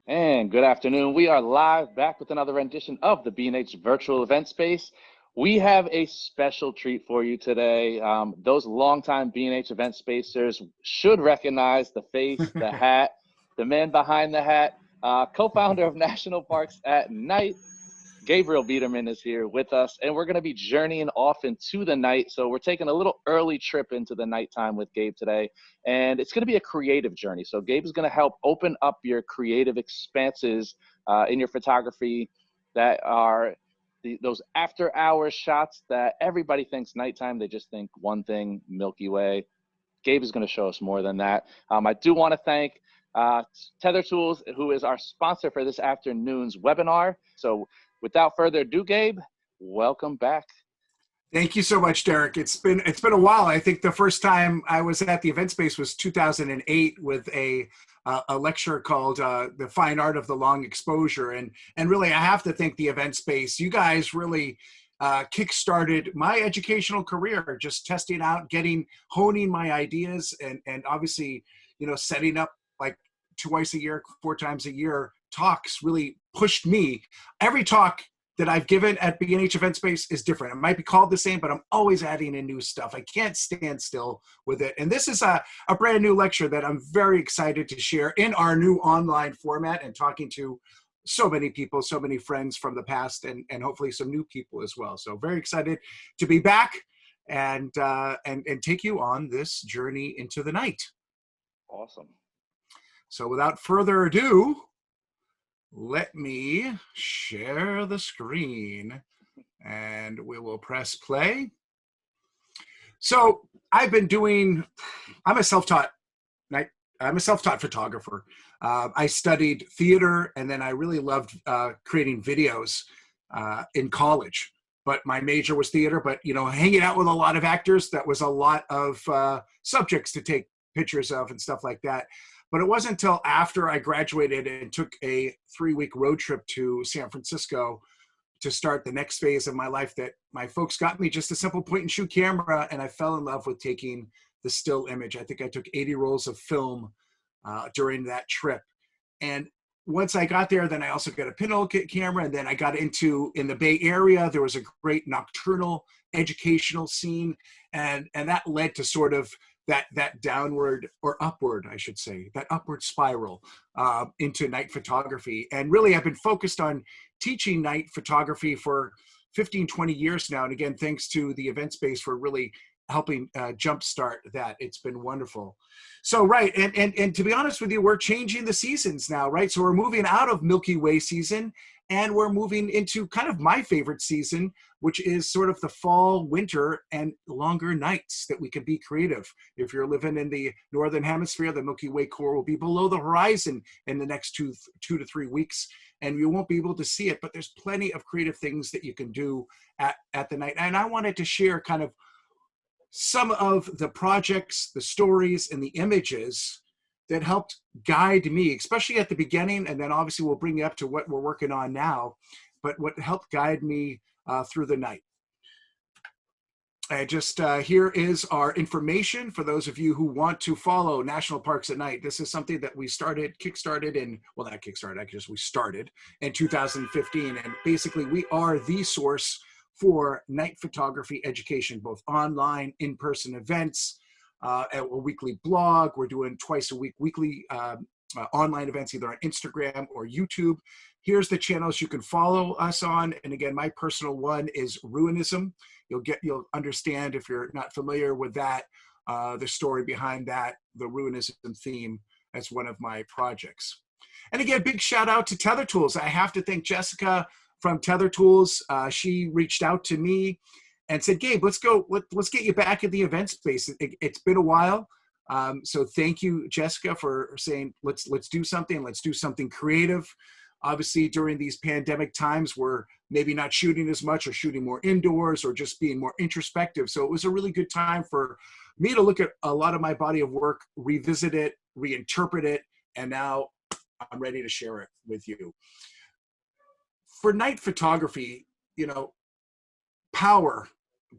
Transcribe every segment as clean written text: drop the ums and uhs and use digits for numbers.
And good afternoon. We are live back with another rendition of the B&H Virtual Event Space. We have a special treat for you today. Those longtime B&H Event Spacers should recognize the face, the hat, the man behind the hat, co-founder of National Parks at Night. Gabriel Biderman is here with us, and we're going to be journeying off into the night. So we're taking a little early trip into the nighttime with Gabe today, and it's going to be a creative journey. So Gabe is going to help open up your creative expanses in your photography that are those after hours shots that everybody thinks nighttime. They just think one thing, Milky Way. Gabe is going to show us more than that. I do want to thank Tether Tools, who is our sponsor for this afternoon's webinar. So without further ado, Gabe, welcome back. Thank you so much, Derek. It's been a while. I think the first time I was at the event space was 2008 with a lecture called The Fine Art of the Long Exposure. And really, I have to thank the event space. You guys really kickstarted my educational career, just testing out, honing my ideas, and obviously, setting up like twice a year, 4 times a year talks really pushed me. Every talk that I've given at B&H Event Space is different. It might be called the same, but I'm always adding in new stuff. I can't stand still with it. And this is a brand new lecture that I'm very excited to share in our new online format and talking to so many people, so many friends from the past, and hopefully some new people as well. So very excited to be back and take you on this journey into the night. Awesome. So without further ado, let me share the screen and we will press play. So I'm a self-taught photographer. I studied theater, and then I really loved creating videos in college. But my major was theater, but hanging out with a lot of actors, that was a lot of subjects to take pictures of and stuff like that. But it wasn't until after I graduated and took a 3-week road trip to San Francisco to start the next phase of my life that my folks got me just a simple point and shoot camera, and I fell in love with taking the still image. I think I took 80 rolls of film during that trip. And once I got there, then I also got a Pinhole camera, and then I got in the Bay Area, there was a great nocturnal educational scene, and that led to sort of that downward, or upward, I should say, that upward spiral into night photography. And really, I've been focused on teaching night photography for 15, 20 years now. And again, thanks to the event space for really helping jumpstart that. It's been wonderful. So, right, and to be honest with you, we're changing the seasons now, right? So we're moving out of Milky Way season, and we're moving into kind of my favorite season, which is sort of the fall, winter, and longer nights that we can be creative. If you're living in the Northern Hemisphere, the Milky Way core will be below the horizon in the next two to 3 weeks, and you won't be able to see it, but there's plenty of creative things that you can do at the night. And I wanted to share kind of some of the projects, the stories, and the images that helped guide me, especially at the beginning, and then obviously we'll bring you up to what we're working on now, but what helped guide me through the night. Here is our information for those of you who want to follow National Parks at Night. This is something that we started in 2015, and basically we are the source for night photography education, both online, in-person events, a weekly blog. We're doing twice a week, weekly online events, either on Instagram or YouTube. Here's the channels you can follow us on. And again, my personal one is Ruinism. You'll understand, if you're not familiar with that, the story behind that, the Ruinism theme, as one of my projects. And again, big shout out to Tether Tools. I have to thank Jessica from Tether Tools. She reached out to me and said, Gabe, let's get you back at the event space. It's been a while. So thank you, Jessica, for saying, let's do something creative. Obviously, during these pandemic times, we're maybe not shooting as much, or shooting more indoors, or just being more introspective. So it was a really good time for me to look at a lot of my body of work, revisit it, reinterpret it, and now I'm ready to share it with you. For night photography,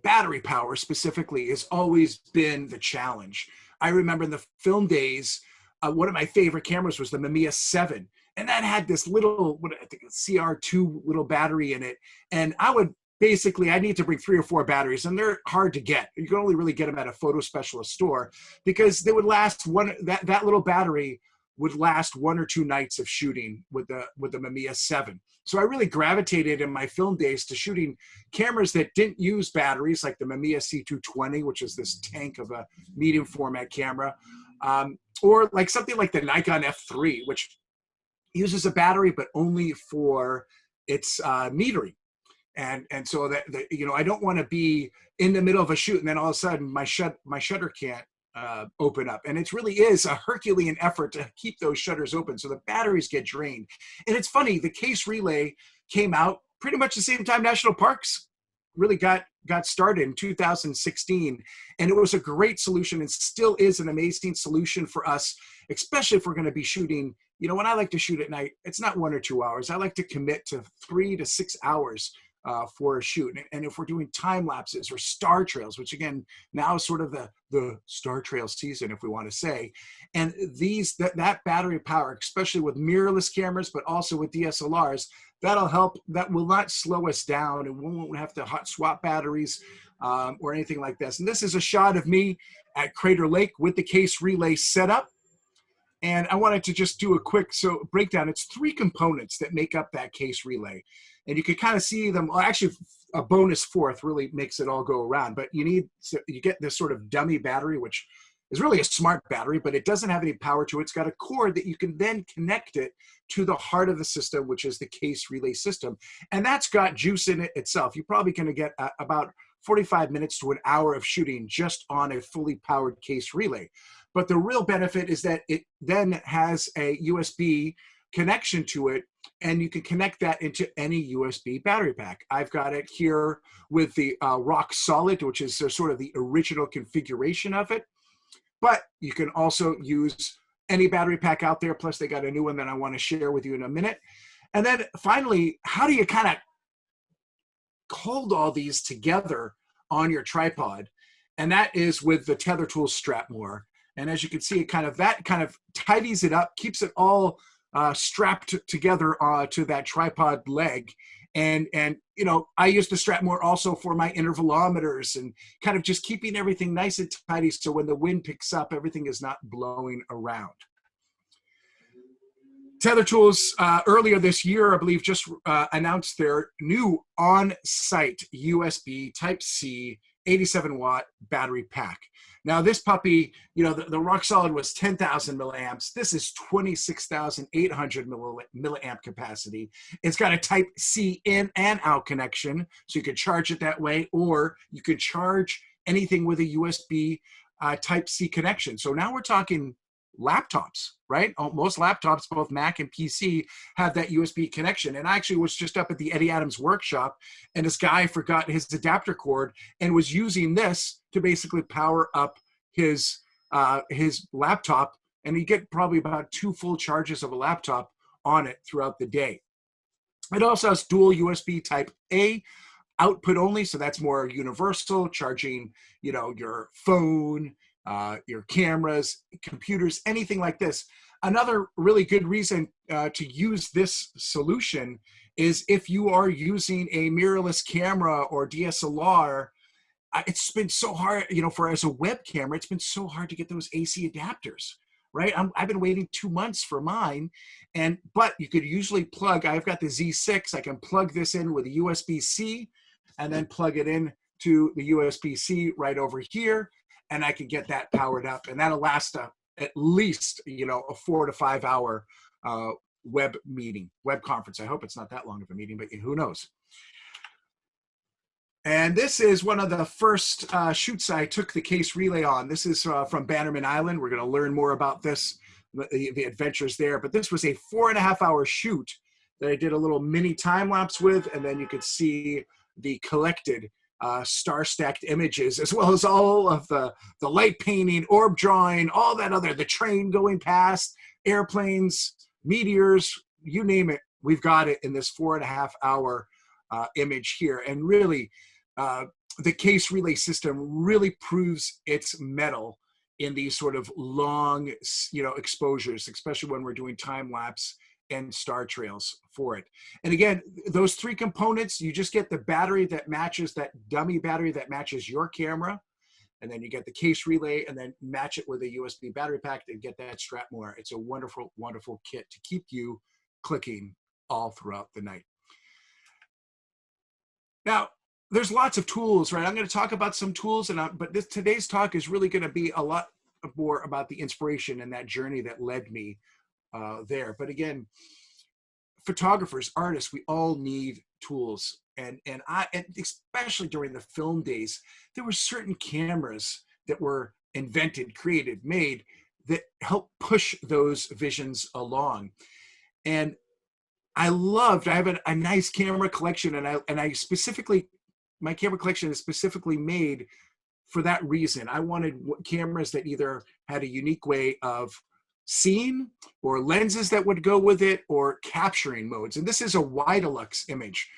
battery power specifically, has always been the challenge. I remember in the film days, one of my favorite cameras was the Mamiya 7. And that had this little, what I think, a CR2 little battery in it. And I would basically, I need to bring 3 or 4 batteries, and they're hard to get. You can only really get them at a photo specialist store, because they would last that little battery would last 1 or 2 nights of shooting with the Mamiya 7. So I really gravitated in my film days to shooting cameras that didn't use batteries, like the Mamiya C220, which is this tank of a medium format camera, or like something like the Nikon F3, which uses a battery, but only for its metering. And so that, you know, I don't want to be in the middle of a shoot and then all of a sudden my shutter can't open up. And it really is a Herculean effort to keep those shutters open, so the batteries get drained. And it's funny, the case relay came out pretty much the same time National Parks really got started in 2016. And it was a great solution, and still is an amazing solution for us, especially if we're going to be shooting. You know, when I like to shoot at night, it's not 1 or 2 hours. I like to commit to 3 to 6 hours for a shoot. And if we're doing time lapses or star trails, which again, now is sort of the star trail season, if we want to say, and that battery power, especially with mirrorless cameras, but also with DSLRs, that'll help. That will not slow us down, and we won't have to hot swap batteries or anything like this. And this is a shot of me at Crater Lake with the case relay set up. And I wanted to just do a quick breakdown. It's 3 components that make up that case relay. And you can kind of see them. Well, actually, a bonus 4th really makes it all go around. But you get this sort of dummy battery, which is really a smart battery, but it doesn't have any power to it. It's got a cord that you can then connect it to the heart of the system, which is the case relay system. And that's got juice in it itself. You're probably going to get about 45 minutes to an hour of shooting just on a fully powered case relay. But the real benefit is that it then has a USB connection to it, and you can connect that into any USB battery pack. I've got it here with the Rock Solid, which is sort of the original configuration of it. But you can also use any battery pack out there. Plus, they got a new one that I want to share with you in a minute. And then finally, how do you kind of hold all these together on your tripod? And that is with the Tether Tools strap more. And as you can see, that kind of tidies it up, keeps it all strapped together to that tripod leg. And you know, I use the strap more also for my intervalometers and kind of just keeping everything nice and tidy, so when the wind picks up, everything is not blowing around. Tether Tools earlier this year, I believe, just announced their new on-site USB Type-C 87-watt battery pack. Now this puppy, you know, the Rock Solid was 10,000 milliamps. This is 26,800 milliamp capacity. It's got a Type-C in and out connection, so you could charge it that way, or you could charge anything with a USB Type-C connection. So now we're talking laptops, right? Most laptops, both Mac and PC, have that USB connection. And I actually was just up at the Eddie Adams workshop, and this guy forgot his adapter cord and was using this to basically power up his laptop. And you get probably about 2 full charges of a laptop on it throughout the day. It also has dual USB Type A output only, so that's more universal, charging, you know, your phone, your cameras, computers, anything like this. Another really good reason to use this solution is if you are using a mirrorless camera or DSLR. It's been so hard, you know, as a web camera, it's been so hard to get those AC adapters, right? I've been waiting 2 months for mine, but you could usually plug. I've got the Z6. I can plug this in with a USB-C, and then plug it in to the USB-C right over here, and I can get that powered up, and that'll last at least, you know, a 4 to 5 hour web conference. I hope it's not that long of a meeting, but who knows? And this is one of the first shoots I took the case relay on. This is from Biderman Island. We're going to learn more about this, the adventures there. But this was a 4.5 hour shoot that I did a little mini time lapse with, and then you could see the collected star-stacked images, as well as all of the light painting, orb drawing, all that other, the train going past, airplanes, meteors, you name it. We've got it in this 4.5 hour image here. And really, the case relay system really proves its mettle in these sort of long, you know, exposures, especially when we're doing time lapse and star trails for it. And again, those 3 components, you just get the battery that matches, that dummy battery that matches your camera, and then you get the case relay, and then match it with a USB battery pack and get that strap more. It's a wonderful, wonderful kit to keep you clicking all throughout the night. Now, there's lots of tools, right? I'm going to talk about some tools, but today's talk is really going to be a lot more about the inspiration and that journey that led me there. But again, photographers, artists, we all need tools. And especially during the film days, there were certain cameras that were invented, created, made that help push those visions along. And I have a nice camera collection, and I specifically, my camera collection is specifically made for that reason. I wanted cameras that either had a unique way of seeing, or lenses that would go with it, or capturing modes. And this is a Widelux image.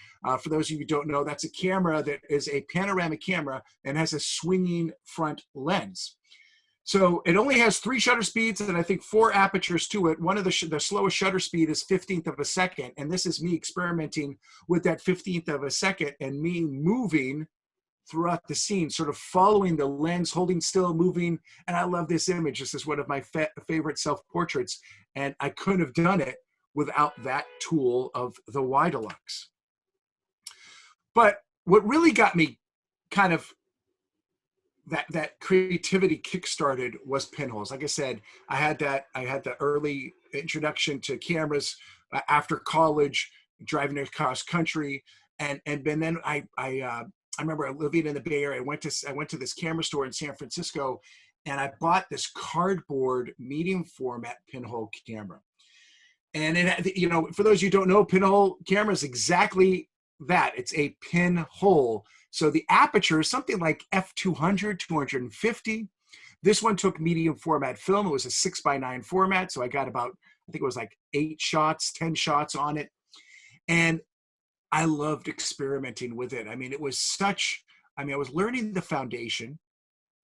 For those of you who don't know, that's a camera that is a panoramic camera and has a swinging front lens. So it only has 3 shutter speeds and I think 4 apertures to it. One of the slowest shutter speed is 1/15 of a second. And this is me experimenting with that 1/15 of a second and me moving throughout the scene, sort of following the lens, holding still, moving. And I love this image. This is one of my favorite self-portraits. And I couldn't have done it without that tool of the Widelux. But what really got me kind of that creativity kickstarted was pinholes. Like I said, I had the early introduction to cameras after college, driving across country, and then I remember living in the Bay Area. I went to this camera store in San Francisco, and I bought this cardboard medium format pinhole camera. And it, you know, for those of you who don't know, pinhole camera is exactly that. It's a pinhole. So the aperture is something like f200, 250. This one took medium format film. It was a 6:9 format. So I got about, I think it was like 8 shots, 10 shots on it. And I loved experimenting with it. I mean, it was such, I was learning the foundation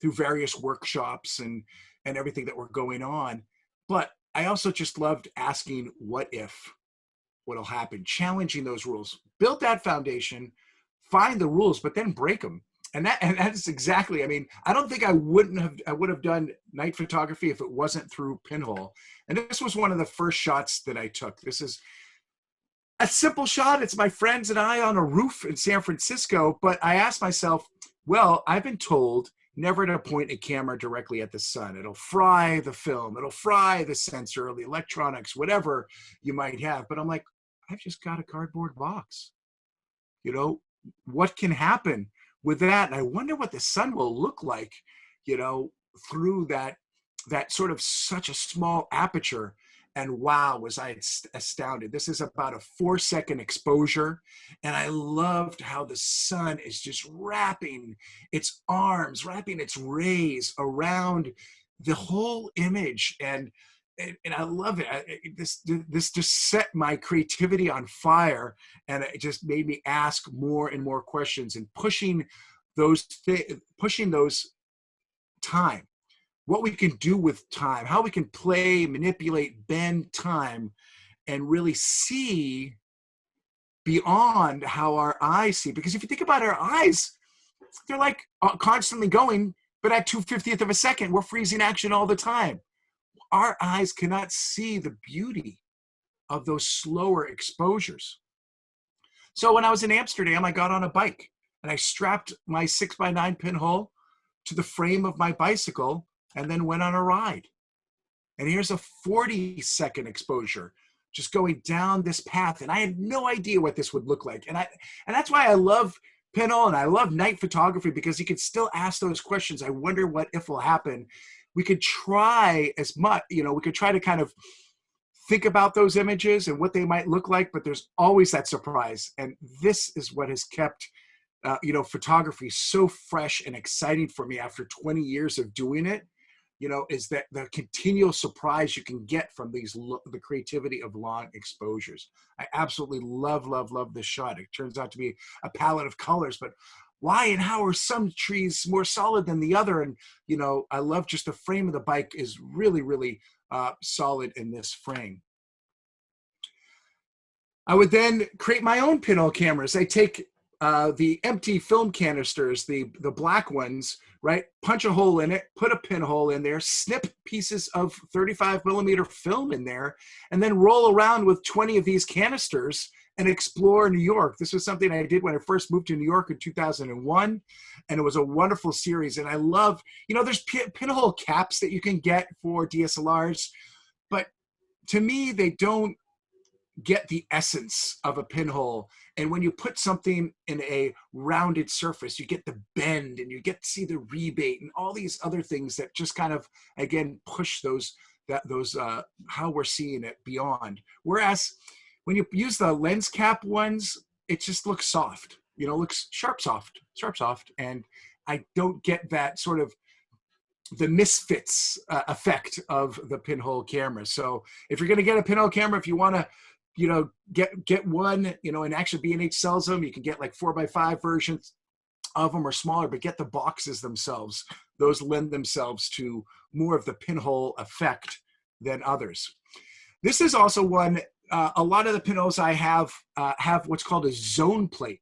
through various workshops and everything that were going on. But I also just loved asking, what if, what'll happen, challenging those rules, build that foundation, find the rules, but then break them. And that's exactly, I don't think I would have done night photography if it wasn't through pinhole. And this was one of the first shots that I took. This is a simple shot. It's my friends and I on a roof in San Francisco. But I asked myself, well, I've been told never to point a camera directly at the sun. It'll fry the film. It'll fry the sensor, the electronics, whatever you might have. But I'm like, I've just got a cardboard box. You know, what can happen with that? And I wonder what the sun will look like, you know, through that sort of such a small aperture. And wow, was I astounded. This is about a 4-second exposure. And I loved how the sun is just wrapping its arms, wrapping its rays around the whole image. And I love it. This just set my creativity on fire, and it just made me ask more and more questions and pushing those time, what we can do with time, how we can play, manipulate, bend time, and really see beyond how our eyes see. Because if you think about our eyes, they're like constantly going, but at 2/50th of a second, we're freezing action all the time. Our eyes cannot see the beauty of those slower exposures. So when I was in Amsterdam, I got on a bike and I strapped my 6x9 pinhole to the frame of my bicycle and then went on a ride. And here's a 40-second exposure just going down this path. And I had no idea what this would look like. And that's why I love pinhole and I love night photography, because you can still ask those questions. I wonder what if will happen. We could try as much, you know, we could try to kind of think about those images and what they might look like, but there's always that surprise. And this is what has kept, photography so fresh and exciting for me after 20 years of doing it, you know, is that the continual surprise you can get from the creativity of long exposures. I absolutely love this shot. It turns out to be a palette of colors, but why and how are some trees more solid than the other? And, you know, I love just the frame of the bike is really, really solid in this frame. I would then create my own pinhole cameras. I take the empty film canisters, the black ones, right? Punch a hole in it, put a pinhole in there, snip pieces of 35 millimeter film in there, and then roll around with 20 of these canisters and explore New York. This was something I did when I first moved to New York in 2001, and it was a wonderful series. And I love, there's pinhole caps that you can get for DSLRs, but to me, they don't get the essence of a pinhole. And when you put something in a rounded surface, you get the bend and you get to see the rebate and all these other things that just kind of, again, push those how we're seeing it beyond. Whereas when you use the lens cap ones, it just looks soft, looks sharp soft. And I don't get that sort of the misfits effect of the pinhole camera. So if you're going to get a pinhole camera, if you want to, get one, and actually B&H sells them. You can get like 4x5 versions of them or smaller, but get the boxes themselves. Those lend themselves to more of the pinhole effect than others. This is also one, a lot of the pinholes I have what's called a zone plate.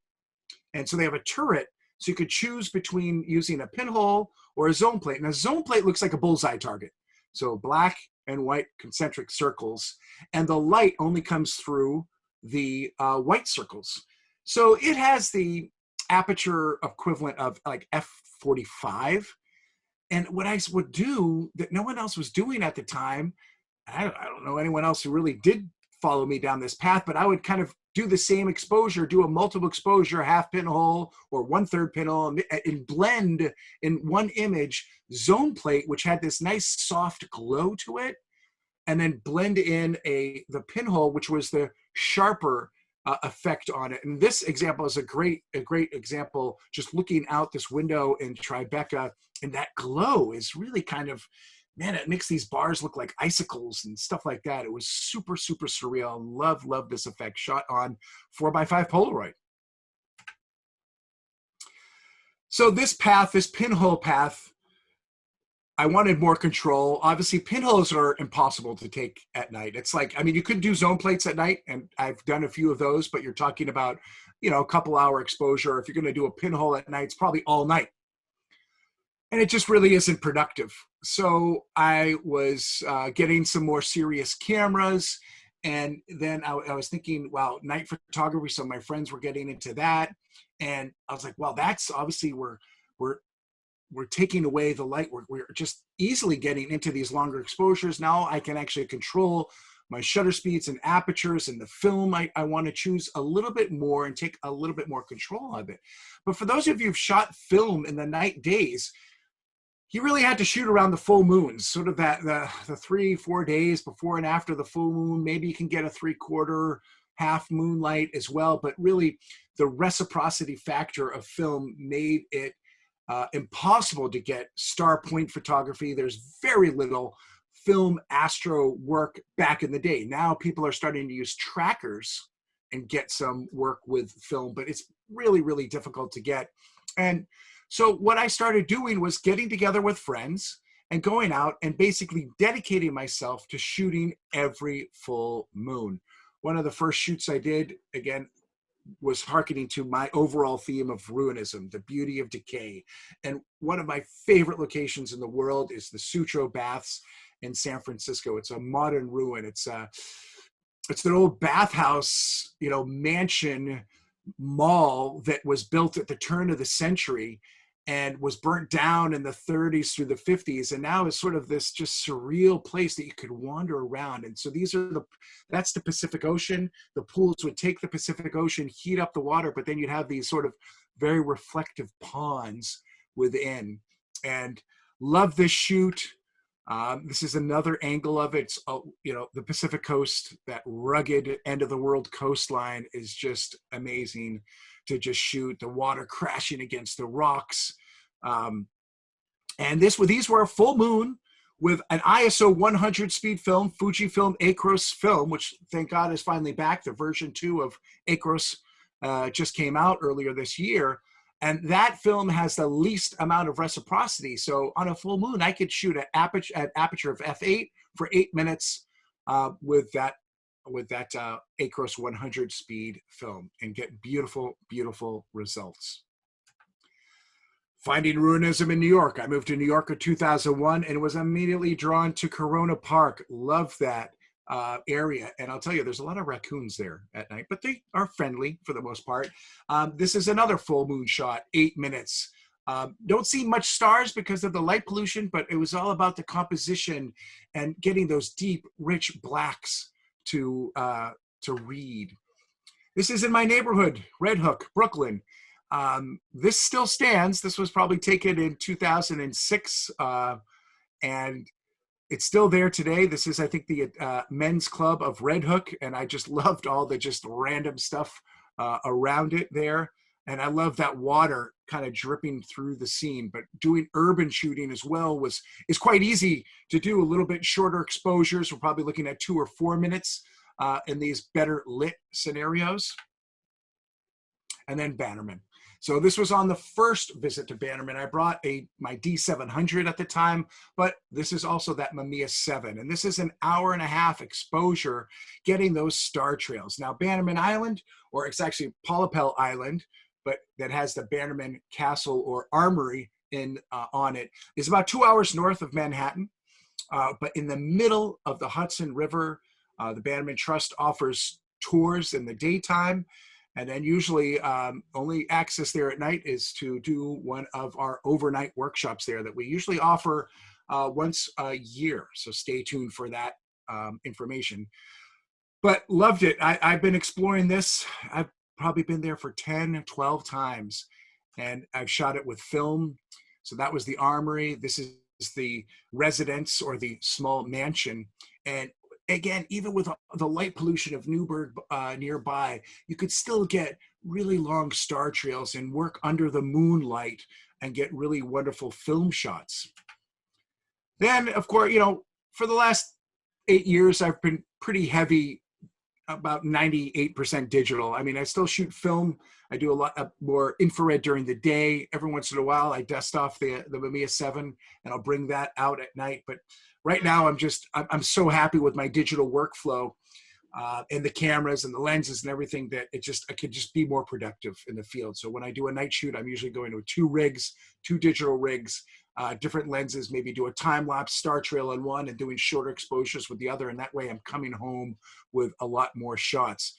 And so they have a turret, so you could choose between using a pinhole or a zone plate. And a zone plate looks like a bullseye target. So black and white concentric circles, and the light only comes through the white circles. So it has the aperture equivalent of like f/45. And what I would do that no one else was doing at the time, I don't know anyone else who really did follow me down this path, but I would kind of do the same exposure, do a multiple exposure, half pinhole or 1/3 pinhole, and blend in one image zone plate, which had this nice soft glow to it, and then blend in the pinhole, which was the sharper effect on it. And this example is a great example, just looking out this window in Tribeca, and that glow is really kind of, man, it makes these bars look like icicles and stuff like that. It was super, super surreal. Love this effect, shot on 4x5 Polaroid. So this pinhole path, I wanted more control. Obviously, pinholes are impossible to take at night. It's like, you could do zone plates at night, and I've done a few of those, but you're talking about, a couple hour exposure. If you're going to do a pinhole at night, it's probably all night. And it just really isn't productive. So I was getting some more serious cameras. And then I was thinking, well, night photography. So my friends were getting into that. And I was like, well, that's obviously we're taking away the light. We're just easily getting into these longer exposures. Now I can actually control my shutter speeds and apertures and the film. I want to choose a little bit more and take a little bit more control of it. But for those of you who've shot film in the night days, you really had to shoot around the full moon, sort of that the 3-4 days before and after the full moon. Maybe you can get a 3/4 half moonlight as well, but really the reciprocity factor of film made it impossible to get star point photography. There's very little film astro work back in the day. Now people are starting to use trackers and get some work with film, but it's really, really difficult to get. And so what I started doing was getting together with friends and going out and basically dedicating myself to shooting every full moon. One of the first shoots I did, again, was hearkening to my overall theme of ruinism, the beauty of decay. And one of my favorite locations in the world is the Sutro Baths in San Francisco. It's a modern ruin. It's an old bathhouse, mansion mall that was built at the turn of the century and was burnt down in the 30s through the 50s, and now is sort of this just surreal place that you could wander around. And so that's the Pacific Ocean. The pools would take the Pacific Ocean, heat up the water, but then you'd have these sort of very reflective ponds within. And love this shoot. This is another angle of it. It's, the Pacific coast, that rugged end of the world coastline is just amazing to just shoot. The water crashing against the rocks. And these were a full moon with an ISO 100 speed film, Fujifilm Acros film, which thank God is finally back. The version 2 of Acros just came out earlier this year. And that film has the least amount of reciprocity. So on a full moon, I could shoot at aperture of f8 for 8 minutes with that with that Acros 100 speed film and get beautiful, beautiful results. Finding ruinism in New York. I moved to New York in 2001 and was immediately drawn to Corona Park. Love that area. And I'll tell you, there's a lot of raccoons there at night, but they are friendly for the most part. This is another full moon shot, 8 minutes. Don't see much stars because of the light pollution, but it was all about the composition and getting those deep, rich blacks to read. This is in my neighborhood, Red Hook, Brooklyn. This still stands. This was probably taken in 2006, and it's still there today. This is, I think, the men's club of Red Hook, and I just loved all the just random stuff around it there. And I love that water kind of dripping through the scene. But doing urban shooting as well is quite easy to do. A little bit shorter exposures. We're probably looking at 2 or 4 minutes in these better lit scenarios. And then Biderman. So this was on the first visit to Biderman. I brought my D700 at the time, but this is also that Mamiya 7. And this is an 1.5-hour exposure getting those star trails. Now, Biderman Island, or it's actually Polypel Island, but that has the Biderman Castle or Armory on it, is about 2 hours north of Manhattan. But in the middle of the Hudson River, the Biderman Trust offers tours in the daytime. And then usually only access there at night is to do one of our overnight workshops there that we usually offer once a year. So stay tuned for that information. But loved it. I've been exploring this. I've probably been there for 10, 12 times. And I've shot it with film. So that was the Armory. This is the residence or the small mansion. And again, even with the light pollution of Newburgh nearby, you could still get really long star trails and work under the moonlight and get really wonderful film shots. Then, of course, for the last 8 years, I've been pretty heavy, about 98% digital. I mean, I still shoot film. I do a lot more infrared during the day. Every once in a while, I dust off the Mamiya 7 and I'll bring that out at night. But right now, I'm so happy with my digital workflow and the cameras and the lenses and everything that I could just be more productive in the field. So when I do a night shoot, I'm usually going to 2 rigs, 2 digital rigs, different lenses, maybe do a time-lapse star trail on one and doing shorter exposures with the other. And that way I'm coming home with a lot more shots.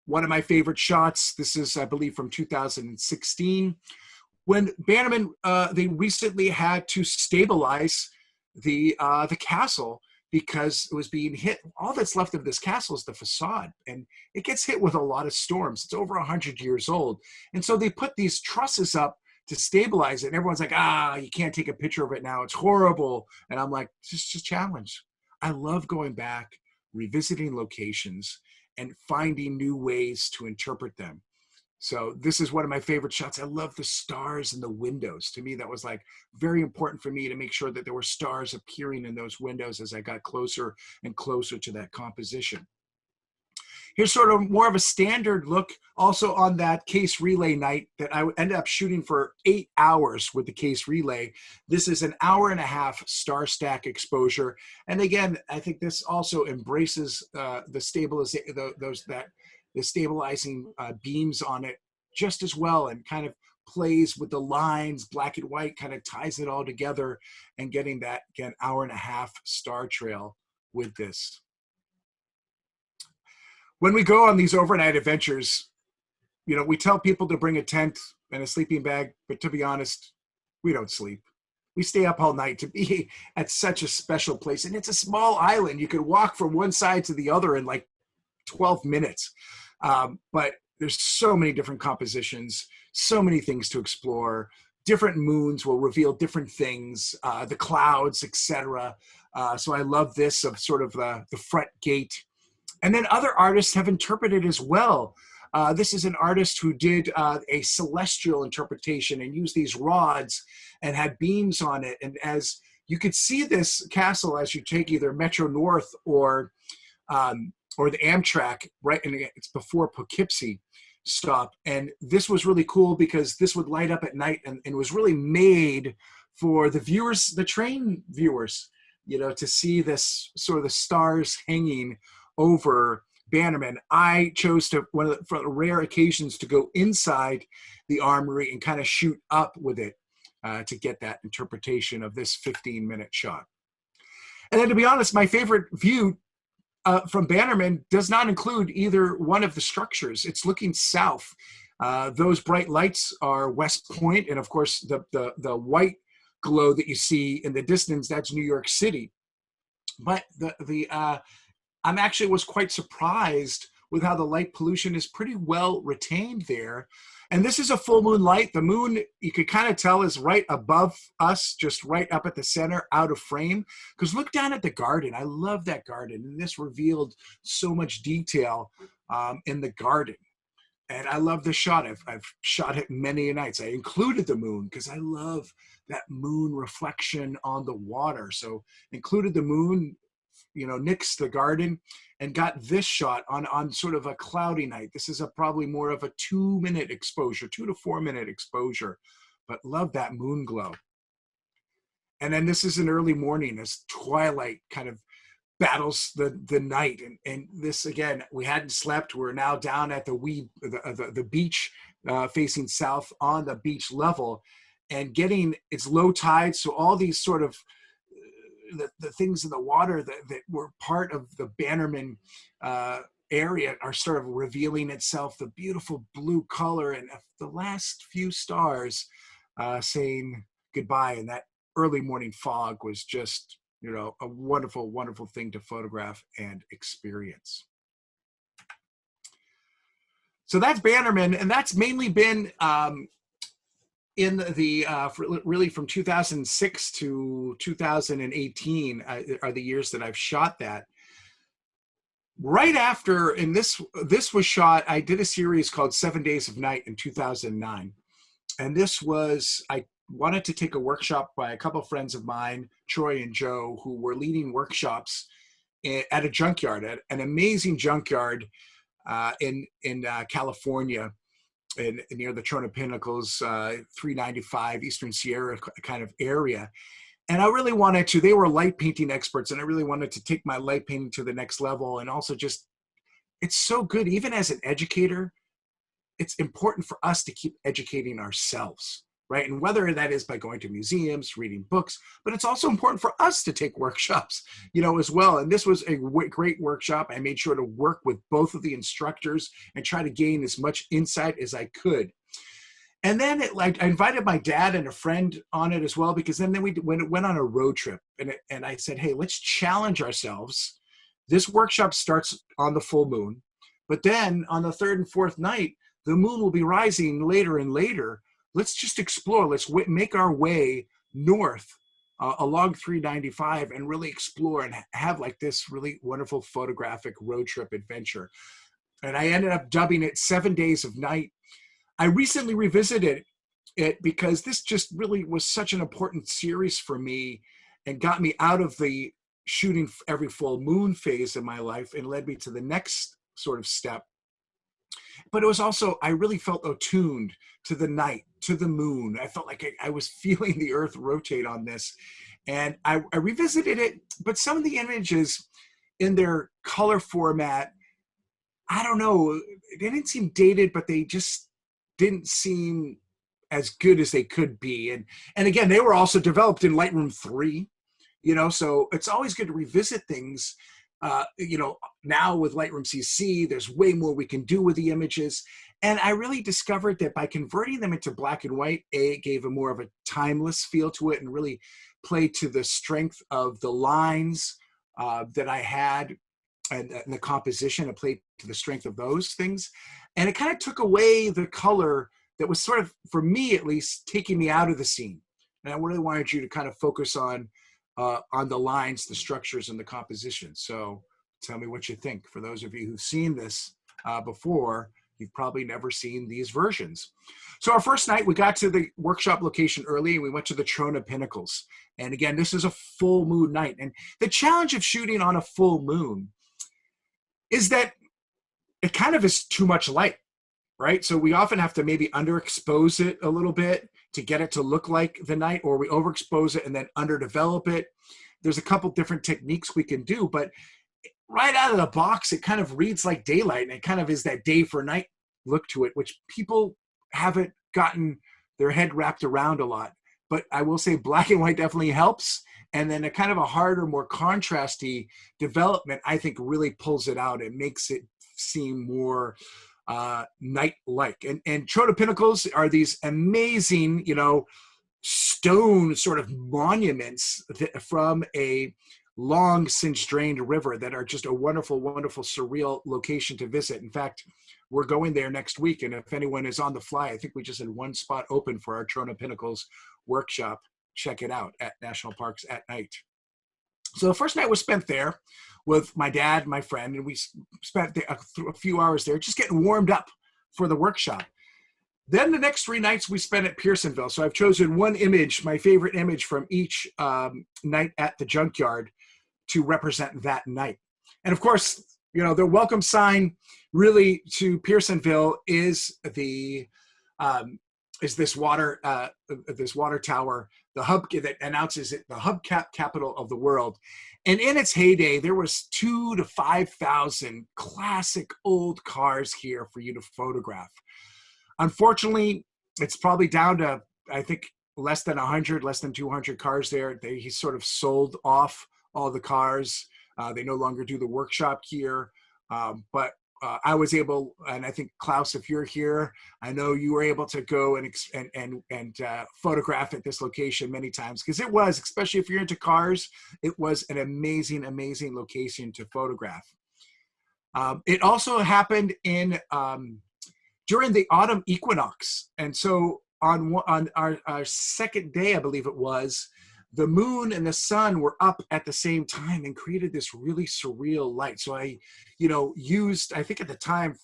One of my favorite shots, this is, I believe, from 2016, when Biderman, they recently had to stabilize the castle because it was being hit. All that's left of this castle is the facade, and it gets hit with a lot of storms. It's over 100 years old. And so they put these trusses up to stabilize it. And everyone's like, you can't take a picture of it now. It's horrible. And I'm like, just a challenge. I love going back, revisiting locations, and finding new ways to interpret them. So this is one of my favorite shots. I love the stars in the windows. To me, that was like very important for me to make sure that there were stars appearing in those windows as I got closer and closer to that composition. Here's sort of more of a standard look also on that case relay night that I ended up shooting for 8 hours with the case relay. This is an 1.5-hour star stack exposure. And again, I think this also embraces the stabilizing beams on it just as well, and kind of plays with the lines, black and white, kind of ties it all together, and getting that, again, 1.5-hour star trail with this. When we go on these overnight adventures, we tell people to bring a tent and a sleeping bag, but to be honest, we don't sleep. We stay up all night to be at such a special place. And it's a small island. You could walk from one side to the other in like 12 minutes. But there's so many different compositions, so many things to explore. Different moons will reveal different things, the clouds, etc. So I love this of sort of the front gate. And then other artists have interpreted as well. This is an artist who did a celestial interpretation and used these rods and had beams on it. And as you could see this castle as you take either Metro North or the Amtrak, right? And it's before Poughkeepsie stop. And this was really cool because this would light up at night and was really made for the viewers, the train viewers, to see this sort of the stars hanging over Bannerman, I chose to, for the rare occasions, to go inside the armory and kind of shoot up with it to get that interpretation of this 15-minute shot. And then, to be honest, my favorite view from Bannerman does not include either one of the structures. It's looking south. Those bright lights are West Point, and of course the white glow that you see in the distance, that's New York City. But I'm actually was quite surprised with how the light pollution is pretty well retained there. And this is a full moon light. The moon, you could kind of tell, is right above us, just right up at the center, out of frame. Because look down at the garden. I love that garden. And this revealed so much detail in the garden. And I love this shot. I've shot it many nights. I included the moon because I love that moon reflection on the water. So included the moon, nixed the garden, and got this shot on sort of a cloudy night. This is probably more of a 2-minute exposure, 2 to 4 minute exposure, but love that moon glow. And then this is an early morning as twilight kind of battles the night. And this, again, we hadn't slept. We're now down at the beach facing south on the beach level, and it's low tide. So all these sort of the things in the water that were part of the Bannerman area are sort of revealing itself, the beautiful blue color and the last few stars saying goodbye. And that early morning fog was just, a wonderful, wonderful thing to photograph and experience. So that's Bannerman, and that's mainly been in the really from 2006 to 2018 are the years that I've shot that. Right after, and this was shot, I did a series called 7 Days of Night in 2009. And this was, I wanted to take a workshop by a couple of friends of mine, Troy and Joe, who were leading workshops at a junkyard, at an amazing junkyard in California, near the Trona Pinnacles, 395 Eastern Sierra kind of area. And I really wanted to, they were light painting experts, and I really wanted to take my light painting to the next level. And also just, it's so good, even as an educator, it's important for us to keep educating ourselves, right? And whether that is by going to museums, reading books, but it's also important for us to take workshops, as well. And this was a great workshop. I made sure to work with both of the instructors and try to gain as much insight as I could. And then I invited my dad and a friend on it as well, because then we went on a road trip, and I said, hey, let's challenge ourselves. This workshop starts on the full moon, but then on the third and fourth night, the moon will be rising later and later. Let's just explore. Let's make our way north along 395 and really explore and have like this really wonderful photographic road trip adventure. And I ended up dubbing it 7 Days of Night. I recently revisited it because this just really was such an important series for me and got me out of the shooting every full moon phase of my life and led me to the next sort of step. But it was also, I really felt attuned to the night, to the moon. I felt like I was feeling the earth rotate on this. And I revisited it, but some of the images in their color format, I don't know, they didn't seem dated, but they just didn't seem as good as they could be. And again, they were also developed in Lightroom 3, so it's always good to revisit things. Now with Lightroom CC, there's way more we can do with the images. And I really discovered that by converting them into black and white, it gave a more of a timeless feel to it and really played to the strength of the lines that I had and the composition. It played to the strength of those things. And it kind of took away the color that was sort of, for me at least, taking me out of the scene. And I really wanted you to kind of focus on the lines, the structures, and the composition. So tell me what you think. For those of you who've seen this before, you've probably never seen these versions. So our first night, we got to the workshop location early, and we went to the Trona Pinnacles. And again, this is a full moon night. And the challenge of shooting on a full moon is that it kind of is too much light, right? So we often have to maybe underexpose it a little bit to get it to look like the night, or we overexpose it and then underdevelop it. There's a couple different techniques we can do, but right out of the box, it kind of reads like daylight, and it kind of is that day for night look to it, which people haven't gotten their head wrapped around a lot. But I will say black and white definitely helps. And then a kind of a harder, more contrasty development, I think really pulls it out and makes it seem more night-like. And Trona Pinnacles are these amazing, you know, stone sort of monuments from a long since drained river that are just a wonderful, wonderful, surreal location to visit. In fact, we're going there next week. And if anyone is on the fly, I think we just had one spot open for our Trona Pinnacles workshop. Check it out at National Parks at Night. So the first night was spent there with my dad, my friend, and we spent a few hours there just getting warmed up for the workshop. Then the next 3 nights we spent at Pearsonville. So I've chosen one image, my favorite image from each night at the junkyard to represent that night. And of course, you know, the welcome sign really to Pearsonville is the this water tower, the hub that announces it, the hubcap capital of the world. And in its heyday, there was 2,000 to 5,000 classic old cars here for you to photograph. Unfortunately, it's probably down to, I think, less than 100, less than 200 cars there. He sort of sold off all the cars. They no longer do the workshop here. But I was able, and I think Klaus, if you're here, I know you were able to go and photograph at this location many times, because it was, especially if you're into cars, it was an amazing, amazing location to photograph. It also happened in during the autumn equinox, and so on our second day, I believe it was, the moon and the sun were up at the same time and created this really surreal light. So I, you know, used, I think at the time,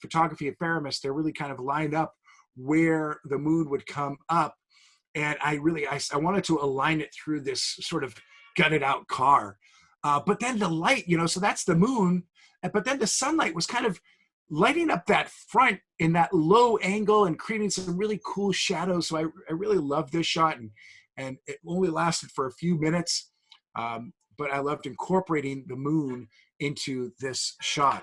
photography at Faramis, they're really kind of lined up where the moon would come up. And I wanted to align it through this sort of gutted out car. But then the light, you know, so that's the moon. But then the sunlight was kind of lighting up that front in that low angle and creating some really cool shadows. So I really loved this shot. And it only lasted for a few minutes, but I loved incorporating the moon into this shot.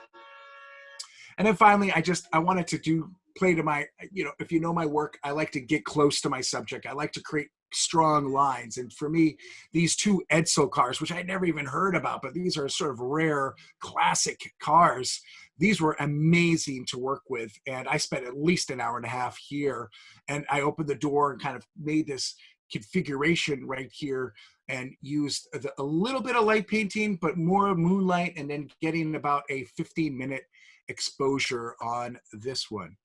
And then finally, I wanted to play to my, you know, if you know my work, I like to get close to my subject. I like to create strong lines. And for me, these 2 Edsel cars, which I never even heard about, but these are sort of rare classic cars. These were amazing to work with. And I spent at least an hour and a half here. And I opened the door and kind of made this configuration right here and used a little bit of light painting, but more moonlight, and then getting about a 15-minute exposure on this one.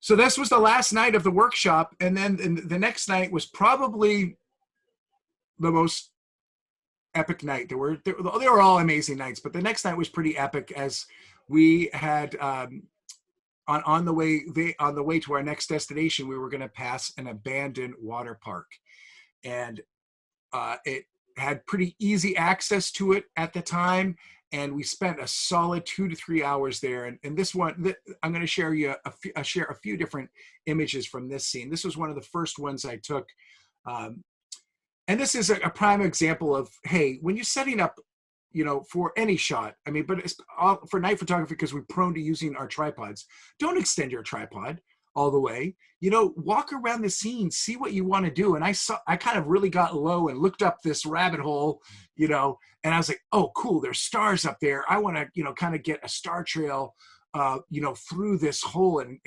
So this was the last night of the workshop. And then the next night was probably the most epic night. They were all amazing nights, but the next night was pretty epic, as we had on the way to our next destination, we were going to pass an abandoned water park, and it had pretty easy access to it at the time. And we spent a solid 2 to 3 hours there. And this one, I'm going to share a few different images from this scene. This was one of the first ones I took. And this is a prime example of, hey, when you're setting up, you know, for any shot, I mean, but it's all, for night photography, because we're prone to using our tripods, don't extend your tripod all the way. You know, walk around the scene, see what you want to do. And I kind of really got low and looked up this rabbit hole, you know, and I was like, oh, cool, there's stars up there. I want to, you know, kind of get a star trail, you know, through this hole. And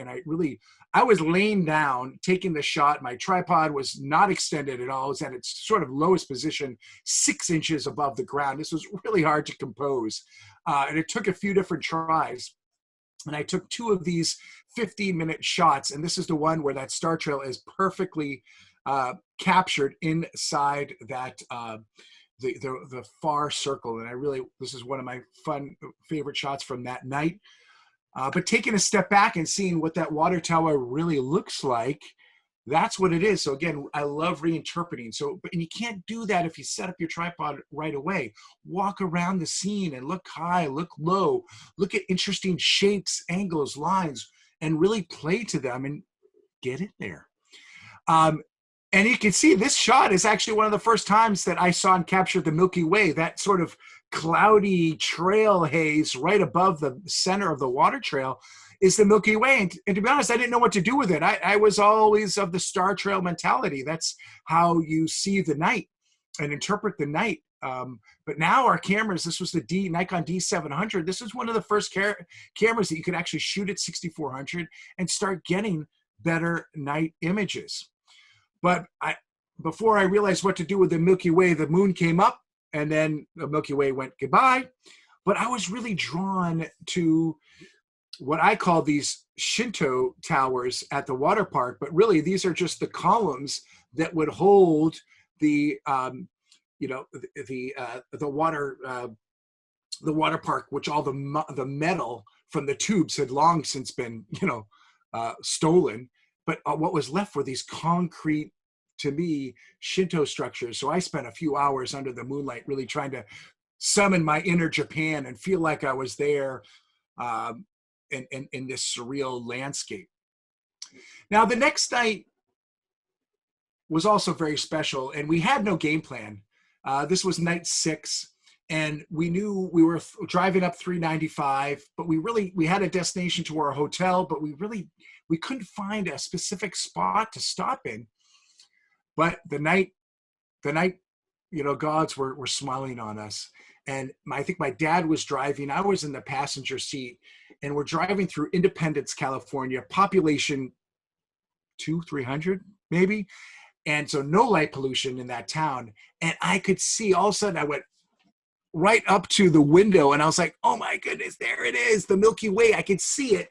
I was laying down, taking the shot. My tripod was not extended at all. It was at its sort of lowest position, 6 inches above the ground. This was really hard to compose. And it took a few different tries. And I took 2 of these 15-minute shots. And this is the one where that star trail is perfectly captured inside that the far circle. And this is one of my favorite shots from that night. But taking a step back and seeing what that water tower really looks like, that's what it is. So again, I love reinterpreting. And you can't do that if you set up your tripod right away. Walk around the scene and look high, look low, look at interesting shapes, angles, lines, and really play to them and get in there. And you can see this shot is actually one of the first times that I saw and captured the Milky Way, that sort of cloudy trail haze right above the center of the water trail is the Milky Way. And to be honest, I didn't know what to do with it. I was always of the star trail mentality. That's how you see the night and interpret the night. But now our cameras, this was the Nikon D700. This is one of the first cameras that you could actually shoot at 6400 and start getting better night images. But before I realized what to do with the Milky Way, the moon came up and then the Milky Way went goodbye. But I was really drawn to what I call these Shinto towers at the water park, but really these are just the columns that would hold the water park, which all the metal from the tubes had long since been stolen. But what was left were these concrete, to me, Shinto structures. So I spent a few hours under the moonlight really trying to summon my inner Japan and feel like I was there in this surreal landscape. Now, the next night was also very special, and we had no game plan. This was night 6, and we knew we were driving up 395, but we had a destination to our hotel, but we couldn't find a specific spot to stop in. But the night, gods were smiling on us. And I think my dad was driving, I was in the passenger seat, and we're driving through Independence, California, population 300 maybe. And so no light pollution in that town. And I could see, all of a sudden I went right up to the window and I was like, oh my goodness, there it is, the Milky Way. I could see it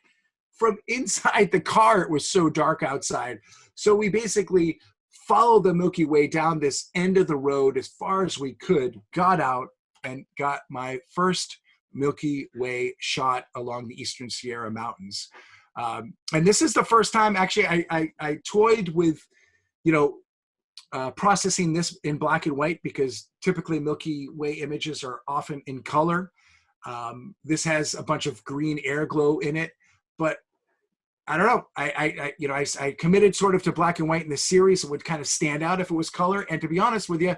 from inside the car. It was so dark outside. So we basically followed the Milky Way down this end of the road as far as we could, got out and got my first Milky Way shot along the Eastern Sierra Mountains. And this is the first time, actually, I toyed with, processing this in black and white, because typically Milky Way images are often in color. This has a bunch of green air glow in it, but I don't know. I committed sort of to black and white in the series. It would kind of stand out if it was color. And to be honest with you,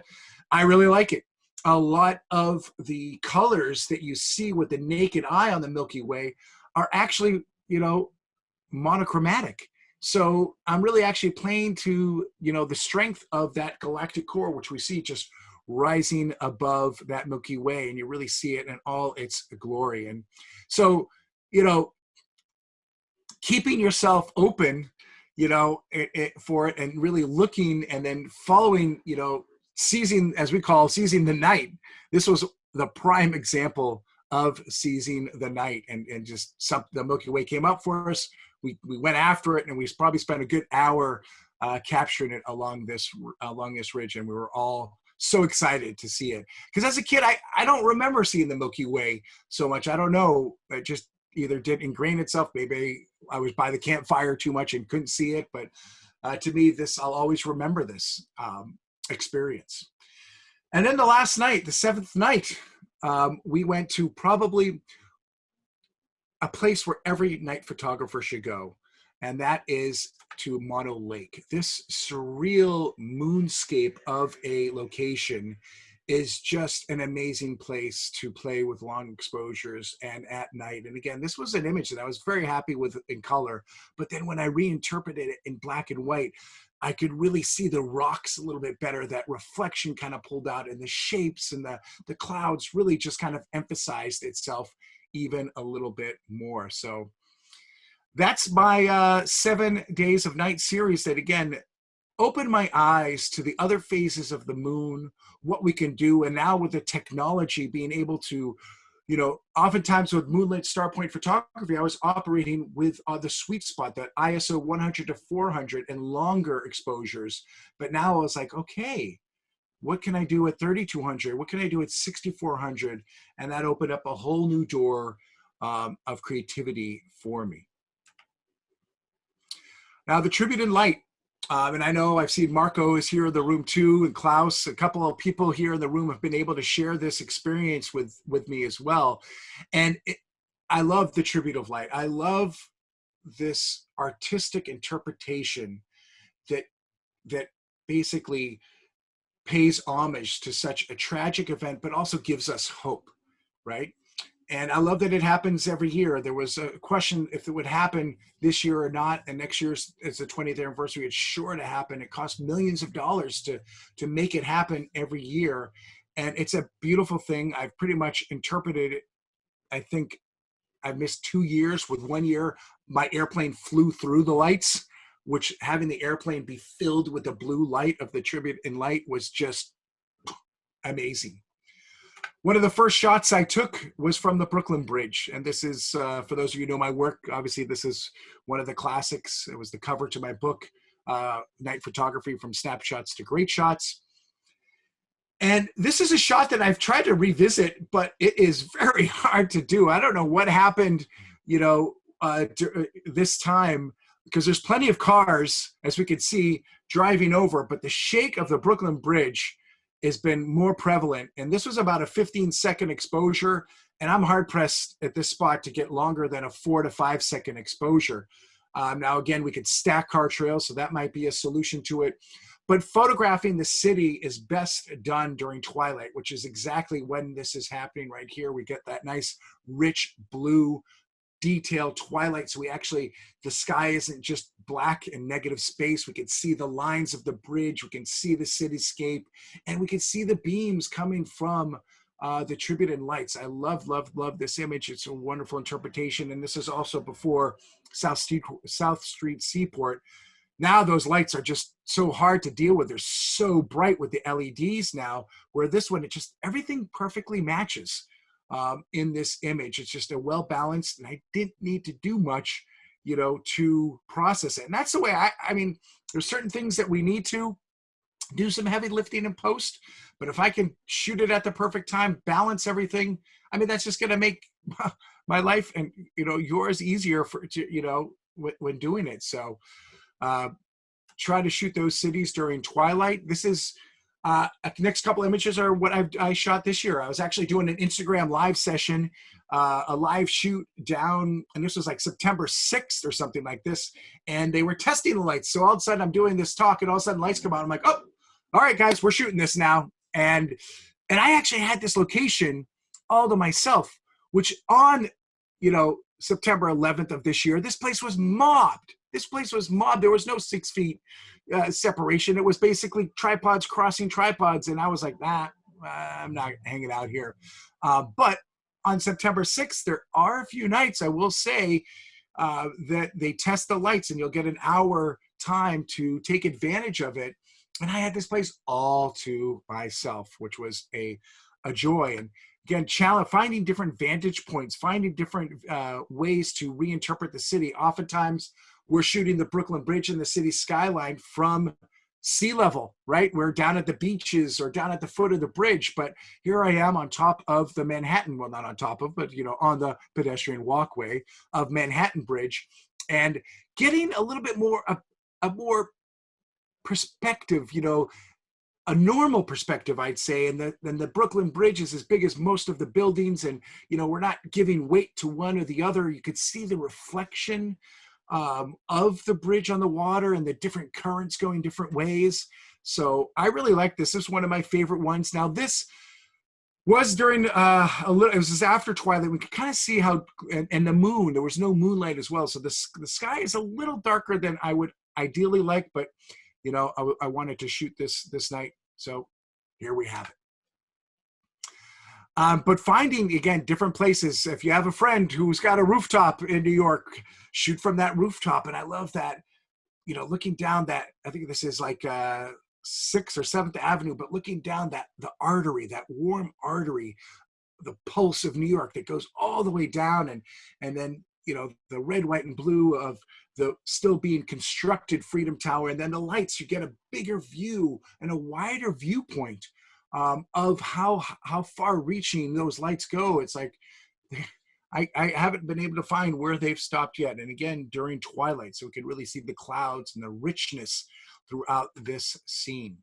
I really like it. A lot of the colors that you see with the naked eye on the Milky Way are actually, monochromatic. So I'm really actually playing to, the strength of that galactic core, which we see just rising above that Milky Way, and you really see it in all its glory. And so, keeping yourself open, for it, and really looking and then following, seizing the night. This was the prime example of seizing the night, and just the Milky Way came up for us. We went after it, and we probably spent a good hour capturing it along this ridge, and we were all so excited to see it. Because as a kid, I don't remember seeing the Milky Way so much. I don't know. It just either did ingrain itself. Maybe I was by the campfire too much and couldn't see it. But to me, I'll always remember this experience. And then the last night, the 7th night, we went to probably a place where every night photographer should go, and that is to Mono Lake. This surreal moonscape of a location is just an amazing place to play with long exposures and at night. And again, this was an image that I was very happy with in color, but then when I reinterpreted it in black and white, I could really see the rocks a little bit better. That reflection kind of pulled out, and the shapes and the clouds really just kind of emphasized itself even a little bit more. So that's my 7 days of night series that, again, opened my eyes to the other phases of the moon, what we can do. And now with the technology, being able to, oftentimes with moonlit starpoint photography, I was operating with the sweet spot, that ISO 100 to 400 and longer exposures. But now I was like, okay, what can I do at 3200? What can I do at 6400? And that opened up a whole new door of creativity for me. Now, the tribute in light. And I know I've seen Marco is here in the room too, and Klaus, a couple of people here in the room have been able to share this experience with me as well. And I love the tribute of light. I love this artistic interpretation that basically pays homage to such a tragic event, but also gives us hope, right? And I love that it happens every year. There was a question if it would happen this year or not, and next year's is the 20th anniversary. It's sure to happen. It costs millions of dollars to make it happen every year, and it's a beautiful thing. I've pretty much interpreted it. I think I've missed 2 years. With 1 year, my airplane flew through the lights, which having the airplane be filled with the blue light of the tribute in light was just amazing. One of the first shots I took was from the Brooklyn Bridge. And this is, for those of you who know my work, obviously this is one of the classics. It was the cover to my book, Night Photography from Snapshots to Great Shots. And this is a shot that I've tried to revisit, but it is very hard to do. I don't know what happened, this time, because there's plenty of cars, as we can see, driving over, but the shake of the Brooklyn Bridge has been more prevalent. And this was about a 15-second exposure, and I'm hard-pressed at this spot to get longer than a 4 to 5 second exposure. Now, again, we could stack car trails, so that might be a solution to it. But photographing the city is best done during twilight, which is exactly when this is happening right here. We get that nice, rich blue, detailed twilight. So the sky isn't just black and negative space. We can see the lines of the bridge. We can see the cityscape, and we can see the beams coming from the tribute and lights. I love, love, love this image. It's a wonderful interpretation. And this is also before South Street Seaport. Now those lights are just so hard to deal with. They're so bright with the LEDs now, where this one, everything perfectly matches in this image. It's just a well-balanced, and I didn't need to do much, to process it. And that's the way I mean, there's certain things that we need to do some heavy lifting in post, but if I can shoot it at the perfect time, balance everything, I mean, that's just going to make my life and, yours easier when doing it. So, try to shoot those cities during twilight. This is next couple images are what I shot this year. I was actually doing an Instagram live session, a live shoot down, and this was like September 6th or something like this. And they were testing the lights. So all of a sudden I'm doing this talk, and all of a sudden lights come on. I'm like, oh, all right, guys, we're shooting this now. And I actually had this location all to myself, which on, September 11th of this year, this place was mobbed. There was no 6 feet separation. It was basically tripods crossing tripods. And I was like, I'm not hanging out here. But on September 6th, there are a few nights, I will say, that they test the lights, and you'll get an hour time to take advantage of it. And I had this place all to myself, which was a joy. And again, finding different vantage points, finding different ways to reinterpret the city. Oftentimes, we're shooting the Brooklyn Bridge and the city skyline from sea level, right? We're down at the beaches or down at the foot of the bridge, but here I am on top of the Manhattan, well, not on top of, but, on the pedestrian walkway of Manhattan Bridge, and getting a little bit more, a more perspective, a normal perspective, I'd say. And then the Brooklyn Bridge is as big as most of the buildings, and, we're not giving weight to one or the other. You could see the reflection of the bridge on the water and the different currents going different ways. So I really like this. This is one of my favorite ones. Now, this was during it was after twilight. We could kind of see how, and the moon, there was no moonlight as well. So the sky is a little darker than I would ideally like, but I wanted to shoot this night. So here we have it. But finding, again, different places. If you have a friend who's got a rooftop in New York, shoot from that rooftop. And I love that, looking down that, I think this is like 6th or 7th Avenue, but looking down the artery, that warm artery, the pulse of New York that goes all the way down. And then, the red, white, and blue of the still being constructed Freedom Tower. And then the lights, you get a bigger view and a wider viewpoint of how far reaching those lights go. It's like, I haven't been able to find where they've stopped yet. And again, during twilight, so we can really see the clouds and the richness throughout this scene.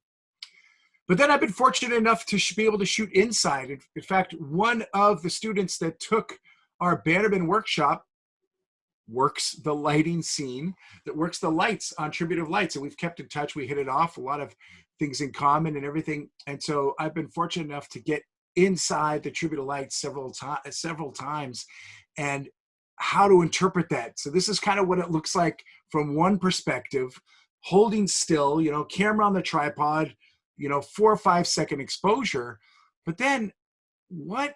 But then I've been fortunate enough to be able to shoot inside. In fact, one of the students that took our Biderman workshop works the lighting scene, that works the lights on Tribute of Lights. And we've kept in touch. We hit it off, a lot of things in common and everything. And so I've been fortunate enough to get inside the Tribute of Lights several times, and how to interpret that. So this is kind of what it looks like from one perspective, holding still, you know, camera on the tripod, you know, 4 or 5 second exposure. But then what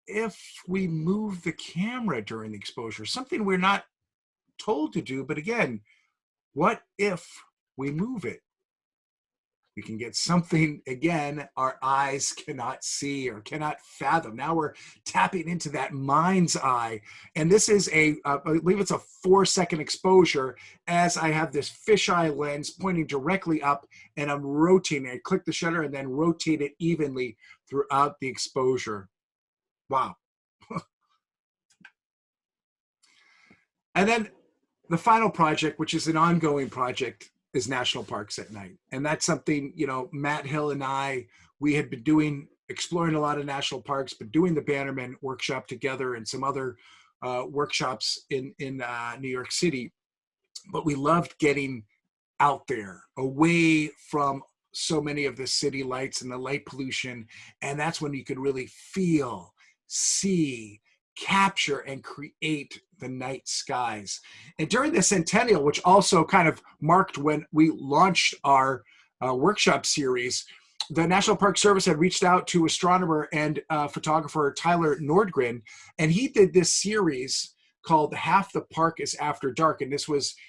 if we move the camera during the exposure? Something we're not told to do, but again, what if we move it? We can get something, again, our eyes cannot see or cannot fathom. Now we're tapping into that mind's eye. And this is I believe it's a 4 second exposure as I have this fisheye lens pointing directly up, and I'm rotating. I click the shutter and then rotate it evenly throughout the exposure. Wow. And then the final project, which is an ongoing project, is National Parks at Night. And that's something, you know, Matt Hill and we had been doing, exploring a lot of national parks, but doing the Biderman workshop together and some other workshops in New York City. But we loved getting out there, away from so many of the city lights and the light pollution. And that's when you could really feel, see, capture, and create the night skies. And during the centennial, which also kind of marked when we launched our workshop series, the National Park Service had reached out to astronomer and photographer Tyler Nordgren, and he did this series called Half the Park is After Dark. And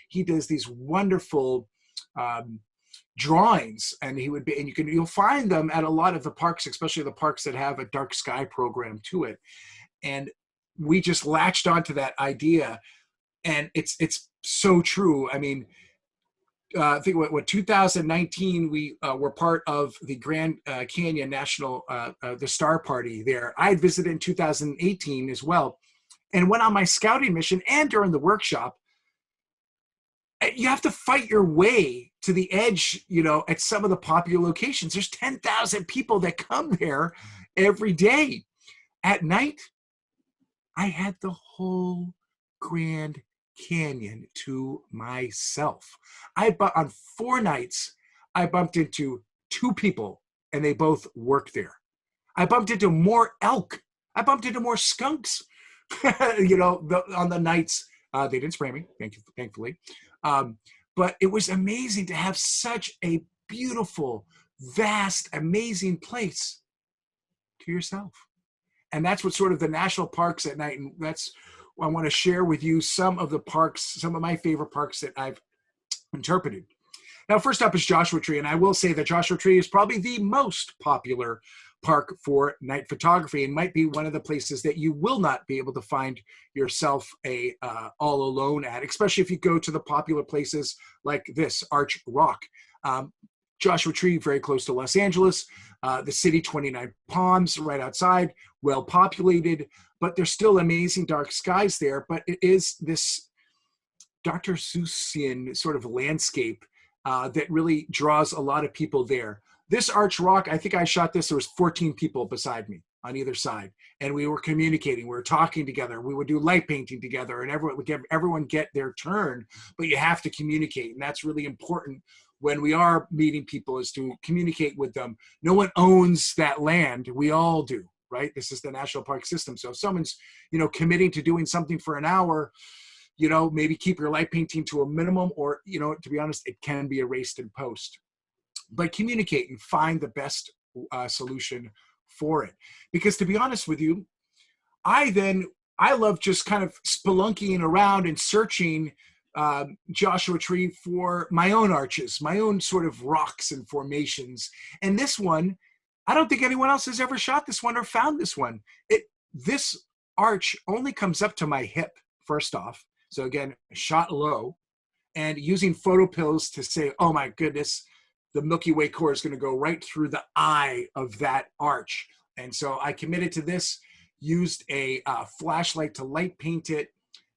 he does these wonderful drawings, and you'll find them at a lot of the parks, especially the parks that have a dark sky program to it. And we just latched onto that idea, and it's so true. I mean, I think what 2019 we were part of the Grand Canyon National the Star Party there. I had visited in 2018 as well, and went on my scouting mission. And during the workshop, you have to fight your way to the edge, you know, at some of the popular locations. There's 10,000 people that come there every day. At night, I had the whole Grand Canyon to myself. On 4 nights, I bumped into 2 people, and they both worked there. I bumped into more elk. I bumped into more skunks. You know, on the nights, they didn't spray me, thankfully. But it was amazing to have such a beautiful, vast, amazing place to yourself. And that's what sort of the national parks at night. And that's, I want to share with you some of the parks, some of my favorite parks that I've interpreted. Now, first up is Joshua Tree. And I will say that Joshua Tree is probably the most popular park for night photography, and might be one of the places that you will not be able to find yourself all alone at, especially if you go to the popular places like this, Arch Rock. Joshua Tree, very close to Los Angeles. The city, 29 Palms, right outside, well populated, but there's still amazing dark skies there. But it is this Dr. Seussian sort of landscape that really draws a lot of people there. This Arch Rock, I think I shot this, there was 14 people beside me on either side. And we were communicating, we were talking together, we would do light painting together, and everyone get their turn, but you have to communicate. And that's really important when we are meeting people, is to communicate with them. No one owns that land, we all do, right? This is the national park system. So if someone's, you know, committing to doing something for an hour, you know, maybe keep your light painting to a minimum, or, you know, to be honest, it can be erased in post. But communicate and find the best solution for it. Because to be honest with you, I love just kind of spelunking around and searching Joshua Tree for my own arches, my own sort of rocks and formations. And this one, I don't think anyone else has ever shot this one or found this one. This arch only comes up to my hip, first off. So again, shot low, and using photo pills to say, oh my goodness, the Milky Way core is going to go right through the eye of that arch. And so I committed to this, used a flashlight to light paint it.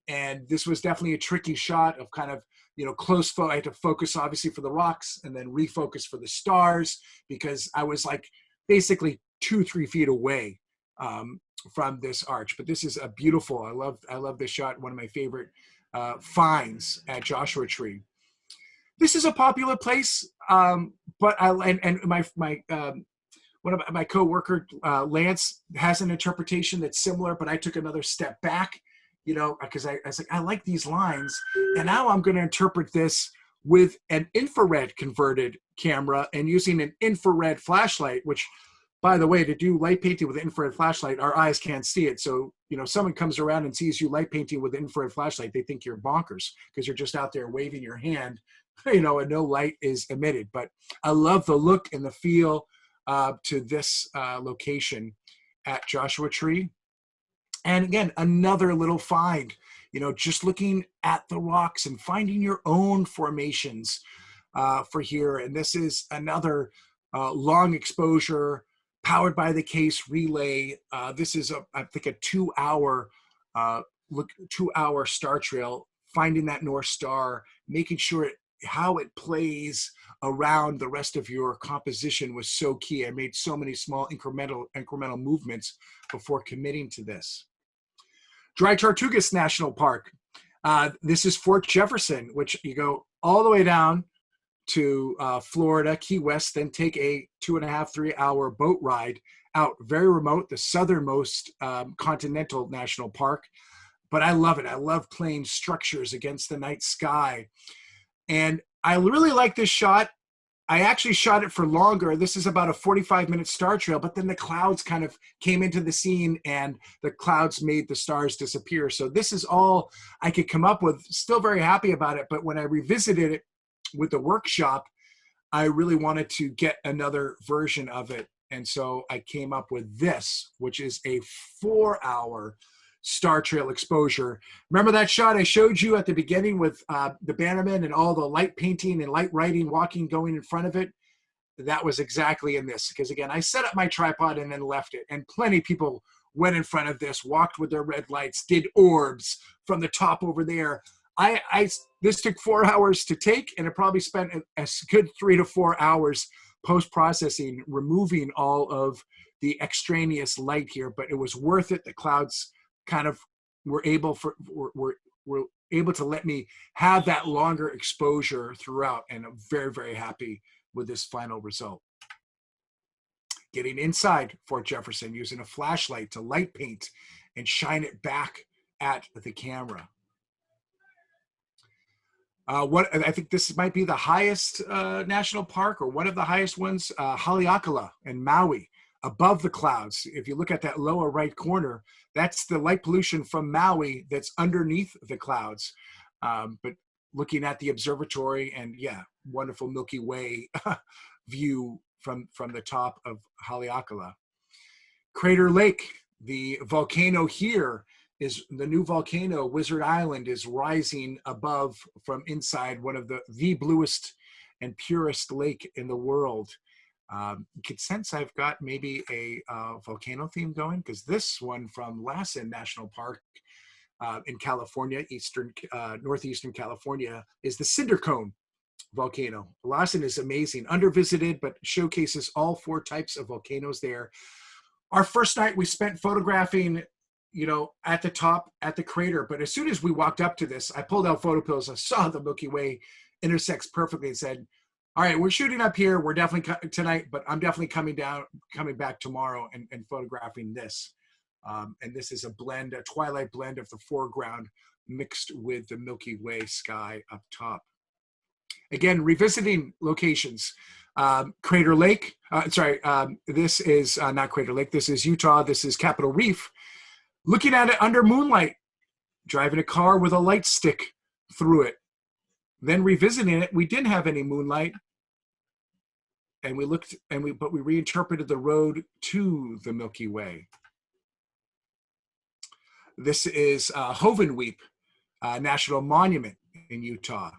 And this was definitely a tricky shot of kind of, you know, close. I had to focus obviously for the rocks and then refocus for the stars, because I was like basically 2-3 feet away from this arch. But this is a beautiful, I love this shot. One of my favorite finds at Joshua Tree. This is a popular place, but my one of my coworker, Lance, has an interpretation that's similar, but I took another step back, because I was like, I like these lines. And now I'm going to interpret this with an infrared converted camera and using an infrared flashlight, which, by the way, to do light painting with an infrared flashlight, our eyes can't see it. So, someone comes around and sees you light painting with an infrared flashlight, they think you're bonkers because you're just out there waving your hand, and no light is emitted. But I love the look and the feel to this location at Joshua Tree. And again, another little find, just looking at the rocks and finding your own formations for here. And this is another long exposure powered by the case relay. This is, I think, a 2-hour star trail, finding that North Star, making sure how it plays around the rest of your composition was so key. I made so many small incremental movements before committing to this. Dry Tortugas National Park. This is Fort Jefferson, which you go all the way down to Florida, Key West, then take a 2.5-3 hour boat ride out, very remote, the southernmost continental national park. But I love it. I love playing structures against the night sky. And I really like this shot. I actually shot it for longer. This is about a 45-minute star trail, but then the clouds kind of came into the scene and the clouds made the stars disappear. So this is all I could come up with. Still very happy about it. But when I revisited it with the workshop, I really wanted to get another version of it. And so I came up with this, which is a 4-hour star trail exposure. Remember that shot I showed you at the beginning with the Biderman and all the light painting and light writing, walking, going in front of it? That was exactly in this. Because again, I set up my tripod and then left it. And plenty of people went in front of this, walked with their red lights, did orbs from the top over there. This took 4 hours to take, and it probably spent a good 3 to 4 hours post-processing, removing all of the extraneous light here. But it was worth it. The clouds kind of were able to let me have that longer exposure throughout, and I'm very, very happy with this final result. Getting inside Fort Jefferson, using a flashlight to light paint and shine it back at the camera. I think this might be the highest national park, or one of the highest ones, Haleakala and Maui, above the clouds. If you look at that lower right corner, that's the light pollution from Maui that's underneath the clouds. But looking at the observatory, and yeah, wonderful Milky Way view from the top of Haleakala. Crater Lake, the volcano here, is the new volcano, Wizard Island, is rising above from inside one of the bluest and purest lake in the world. You can sense I've got maybe a volcano theme going, because this one from Lassen National Park in California, northeastern California, is the Cinder Cone volcano. Lassen is amazing, undervisited, but showcases all 4 types of volcanoes there. Our first night we spent photographing, at the top, at the crater. But as soon as we walked up to this, I pulled out photo pills. I saw the Milky Way intersects perfectly and said, all right, we're shooting up here. We're definitely tonight, but I'm definitely coming back tomorrow and photographing this. And this is a twilight blend of the foreground mixed with the Milky Way sky up top. Again, revisiting locations. Crater Lake, this is not Crater Lake. This is Utah. This is Capitol Reef. Looking at it under moonlight, driving a car with a light stick through it. Then revisiting it, we didn't have any moonlight, and but we reinterpreted the road to the Milky Way. This is Hovenweep National Monument in Utah.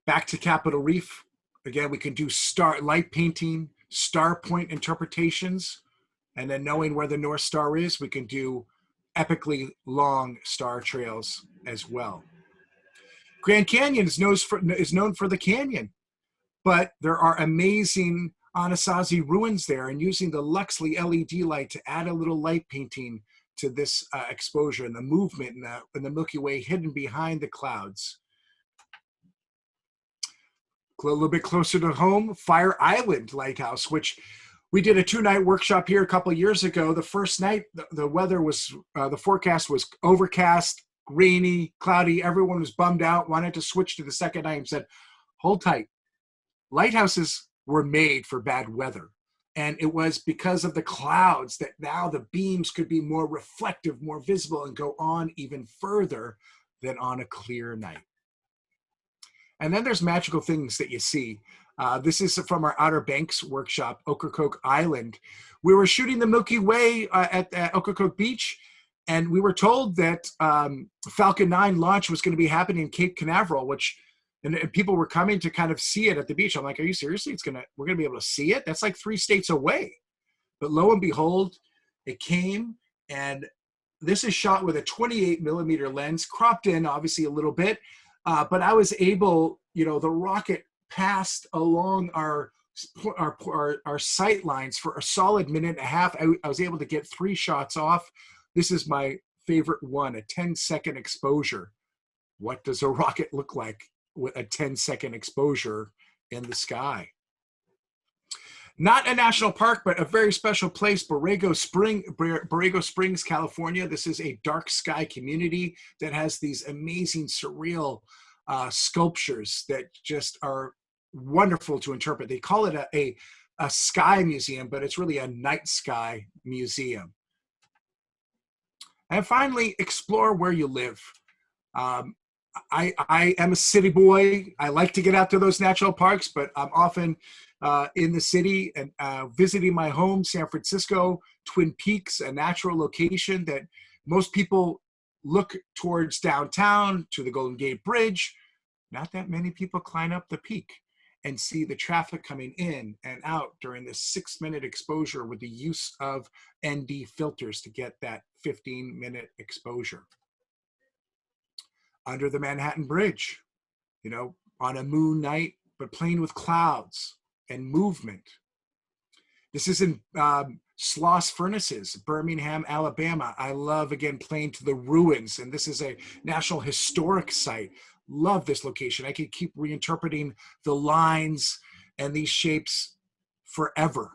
Back to Capitol Reef. Again, we can do light painting, star point interpretations. And then knowing where the North Star is, we can do epically long star trails as well. Grand Canyon is known for the canyon, but there are amazing Anasazi ruins there, and using the Luxley LED light to add a little light painting to this exposure and the movement in the Milky Way hidden behind the clouds. A little bit closer to home, Fire Island Lighthouse, which we did a 2-night workshop here a couple of years ago. The first night, the weather was, the forecast was overcast, rainy, cloudy. Everyone was bummed out, wanted to switch to the second night and said, hold tight. Lighthouses were made for bad weather. And it was because of the clouds that now the beams could be more reflective, more visible, and go on even further than on a clear night. And then there's magical things that you see. This is from our Outer Banks workshop, Ocracoke Island. We were shooting the Milky Way at Ocracoke Beach, and we were told that Falcon 9 launch was going to be happening in Cape Canaveral, and people were coming to kind of see it at the beach. I'm like, are you seriously? We're going to be able to see it? That's like 3 states away. But lo and behold, it came, and this is shot with a 28 millimeter lens, cropped in obviously a little bit. But I was able, the rocket passed along our sight lines for a solid minute and a half. I was able to get 3 shots off. This is my favorite one, a 10-second exposure. What does a rocket look like with a 10-second exposure in the sky? Not a national park, but a very special place, Borrego Springs, California. This is a dark sky community that has these amazing, surreal sculptures that just are wonderful to interpret. They call it a sky museum, but it's really a night sky museum. And finally, explore where you live. I am a city boy. I like to get out to those natural parks, but I'm often in the city and visiting my home, San Francisco, Twin Peaks, a natural location that most people look towards downtown to the Golden Gate Bridge. Not that many people climb up the peak and see the traffic coming in and out during this 6-minute exposure with the use of ND filters to get that 15-minute exposure. Under the Manhattan Bridge, on a moon night, but playing with clouds and movement. This is in Sloss Furnaces, Birmingham, Alabama. I love, again, playing to the ruins, and this is a National Historic Site. Love this location. I could keep reinterpreting the lines and these shapes forever.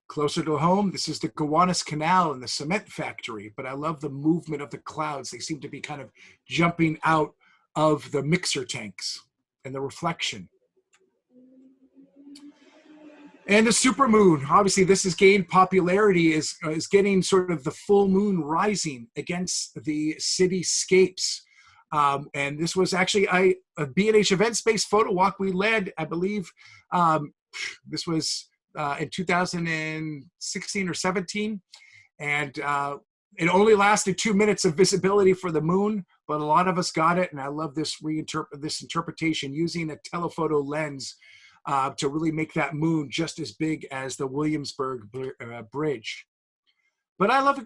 Closer to home, this is the Gowanus Canal and the cement factory, but I love the movement of the clouds. They seem to be kind of jumping out of the mixer tanks and the reflection. And the supermoon, obviously this has gained popularity, is getting sort of the full moon rising against the cityscapes. And this was actually a B&H Event Space photo walk we led, I believe. This was in 2016 or 17. And it only lasted 2 minutes of visibility for the moon, but a lot of us got it. And I love this interpretation using a telephoto lens to really make that moon just as big as the Williamsburg Bridge. But I love,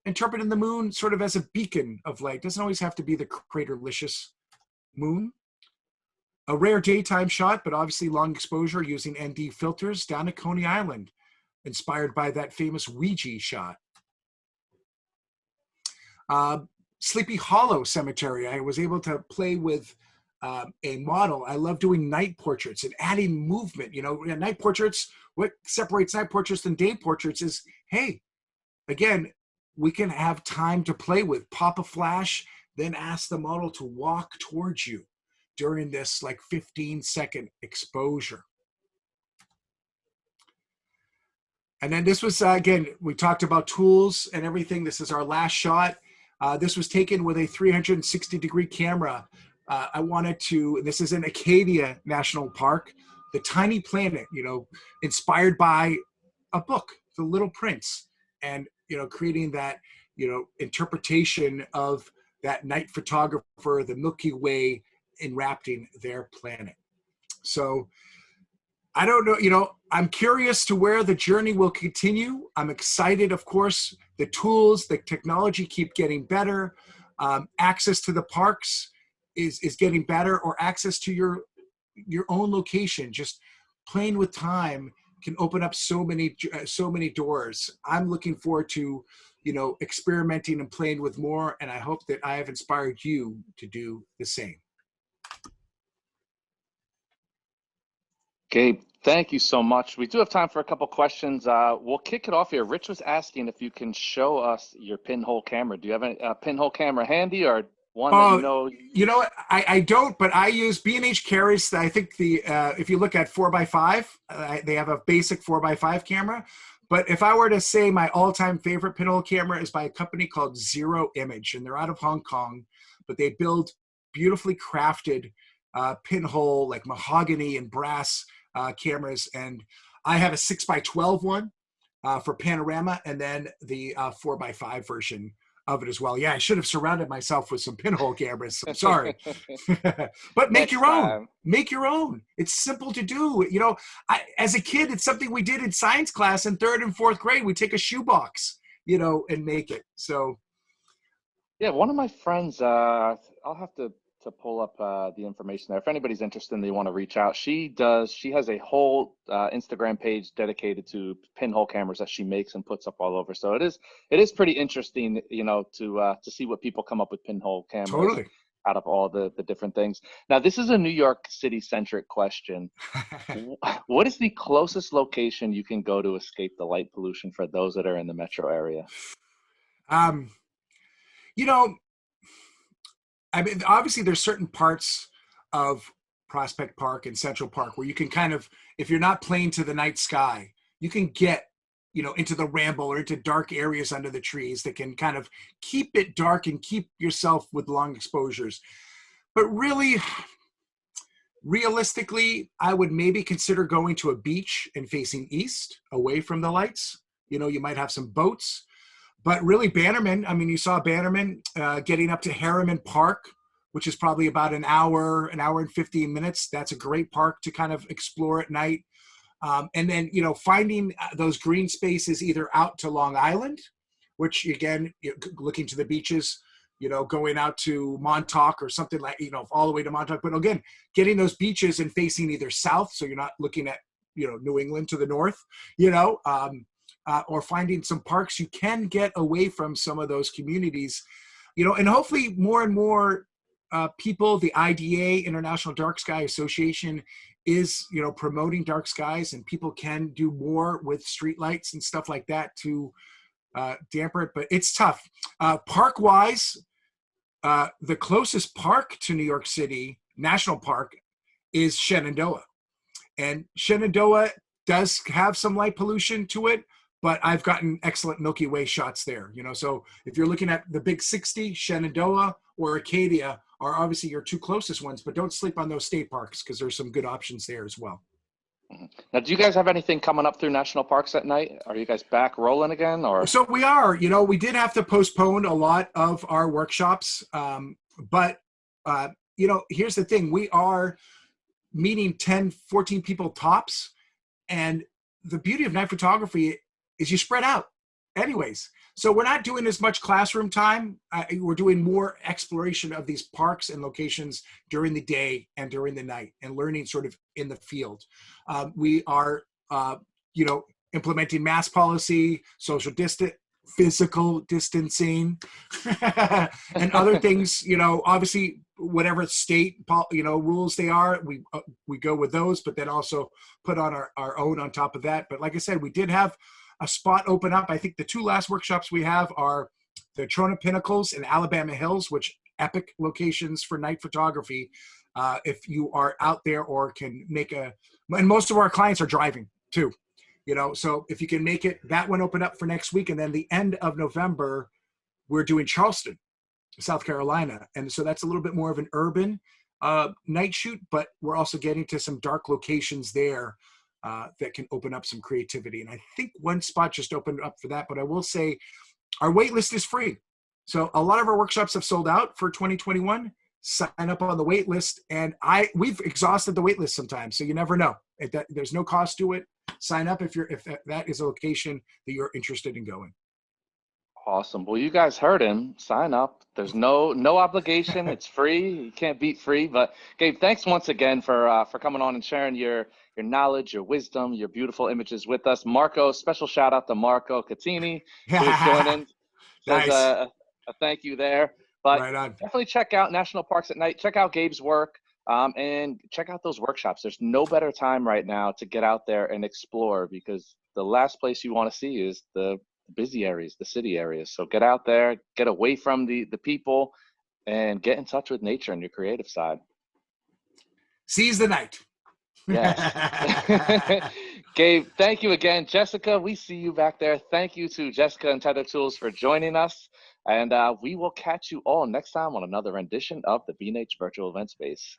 interpreting the moon sort of as a beacon of light. It doesn't always have to be the craterlicious moon. A rare daytime shot, but obviously long exposure using ND filters down at Coney Island, inspired by that famous Ouija shot. Sleepy Hollow Cemetery, I was able to play with a model. I love doing night portraits and adding movement. Night portraits, what separates night portraits than day portraits is, hey, again, we can have time to play with. Pop a flash, then ask the model to walk towards you during this 15-second exposure. And then this was, again, we talked about tools and everything. This is our last shot. This was taken with a 360-degree camera. This is in Acadia National Park, The Tiny Planet, inspired by a book, The Little Prince, and, creating that, interpretation of that night photographer, the Milky Way, enwrapping their planet. So I don't know, I'm curious to where the journey will continue. I'm excited, of course, the tools, the technology keep getting better. Access to the parks is getting better, or access to your own location, just playing with time can open up so many doors. I'm looking forward to, experimenting and playing with more. And I hope that I have inspired you to do the same. Gabe, thank you so much. We do have time for a couple questions. We'll kick it off here. Rich was asking if you can show us your pinhole camera. Do you have a pinhole camera handy, or one that you know? You know what? I don't, but I use B&H Cameras. I think if you look at 4x5, they have a basic 4x5 camera. But if I were to say my all-time favorite pinhole camera is by a company called Zero Image, and they're out of Hong Kong, but they build beautifully crafted pinhole, like mahogany and brass cameras. And I have a 6x12 one for panorama, and then the 4x5 version of it as well. Yeah, I should have surrounded myself with some pinhole cameras. I'm sorry. But make your own. Make your own. It's simple to do. As a kid, it's something we did in science class in 3rd and 4th grade. We take a shoebox, and make it. So yeah, one of my friends, I'll have to pull up the information there. If anybody's interested and they want to reach out, she has a whole Instagram page dedicated to pinhole cameras that she makes and puts up all over. So it is pretty interesting, to see what people come up with pinhole cameras. Totally. Out of all the different things. Now, this is a New York City centric question. What is the closest location you can go to escape the light pollution for those that are in the metro area? I mean, obviously there's certain parts of Prospect Park and Central Park where you can kind of, if you're not playing to the night sky, you can get, into the ramble or into dark areas under the trees that can kind of keep it dark and keep yourself with long exposures. But really, realistically, I would maybe consider going to a beach and facing east, away from the lights. You might have some boats. But really, Bannerman, I mean, you saw Bannerman getting up to Harriman Park, which is probably about an hour and 15 minutes. That's a great park to kind of explore at night. And then, finding those green spaces either out to Long Island, which, again, looking to the beaches, going out to Montauk or something like, all the way to Montauk. But again, getting those beaches and facing either south, so you're not looking at, New England to the north, or finding some parks you can get away from some of those communities, and hopefully more and more people, the IDA, International Dark Sky Association, is, promoting dark skies, and people can do more with streetlights and stuff like that to damper it. But it's tough. Park-wise, the closest park to New York City, National Park, is Shenandoah. And Shenandoah does have some light pollution to it, but I've gotten excellent Milky Way shots there. So if you're looking at the Big 60, Shenandoah or Acadia are obviously your two closest ones, but don't sleep on those state parks because there's some good options there as well. Now, do you guys have anything coming up through national parks at night? Are you guys back rolling again, or? So we are. We did have to postpone a lot of our workshops, but here's the thing: we are meeting 10, 14 people tops, and the beauty of night photography is you spread out anyways. So we're not doing as much classroom time. We're doing more exploration of these parks and locations during the day and during the night, and learning sort of in the field. We are, implementing mask policy, social distance, physical distancing, and other things, obviously whatever state, rules they are, we go with those, but then also put on our own on top of that. But like I said, we did have a spot open up. I think the two last workshops we have are the Trona Pinnacles and Alabama Hills, which epic locations for night photography. If you are out there or can make and most of our clients are driving too, so if you can make it, that one open up for next week. And then the end of November, we're doing Charleston, South Carolina. And so that's a little bit more of an urban night shoot, but we're also getting to some dark locations there that can open up some creativity. And I think one spot just opened up for that, but I will say our wait list is free. So a lot of our workshops have sold out for 2021. Sign up on the wait list, and we've exhausted the wait list sometimes, so you never know. There's no cost to it. Sign up if that is a location that you're interested in going. Awesome. Well, you guys heard him. Sign up. There's no obligation. It's free. You can't beat free. But Gabe, thanks once again for coming on and sharing your knowledge, your wisdom, your beautiful images with us. Marco, special shout out to Marco Catini, who is joining. Says Nice. a thank you there. But Right on. definitely check out National Parks at Night. Check out Gabe's work. And check out those workshops. There's no better time right now to get out there and explore, because the last place you want to see is the busy areas, the city areas. So get out there, get away from the people, and get in touch with nature and your creative side. Seize the night. Yes. Gabe, thank you again. Jessica, we see you back there. Thank you to Jessica and Tether Tools for joining us. And we will catch you all next time on another rendition of the B&H Virtual Event Space.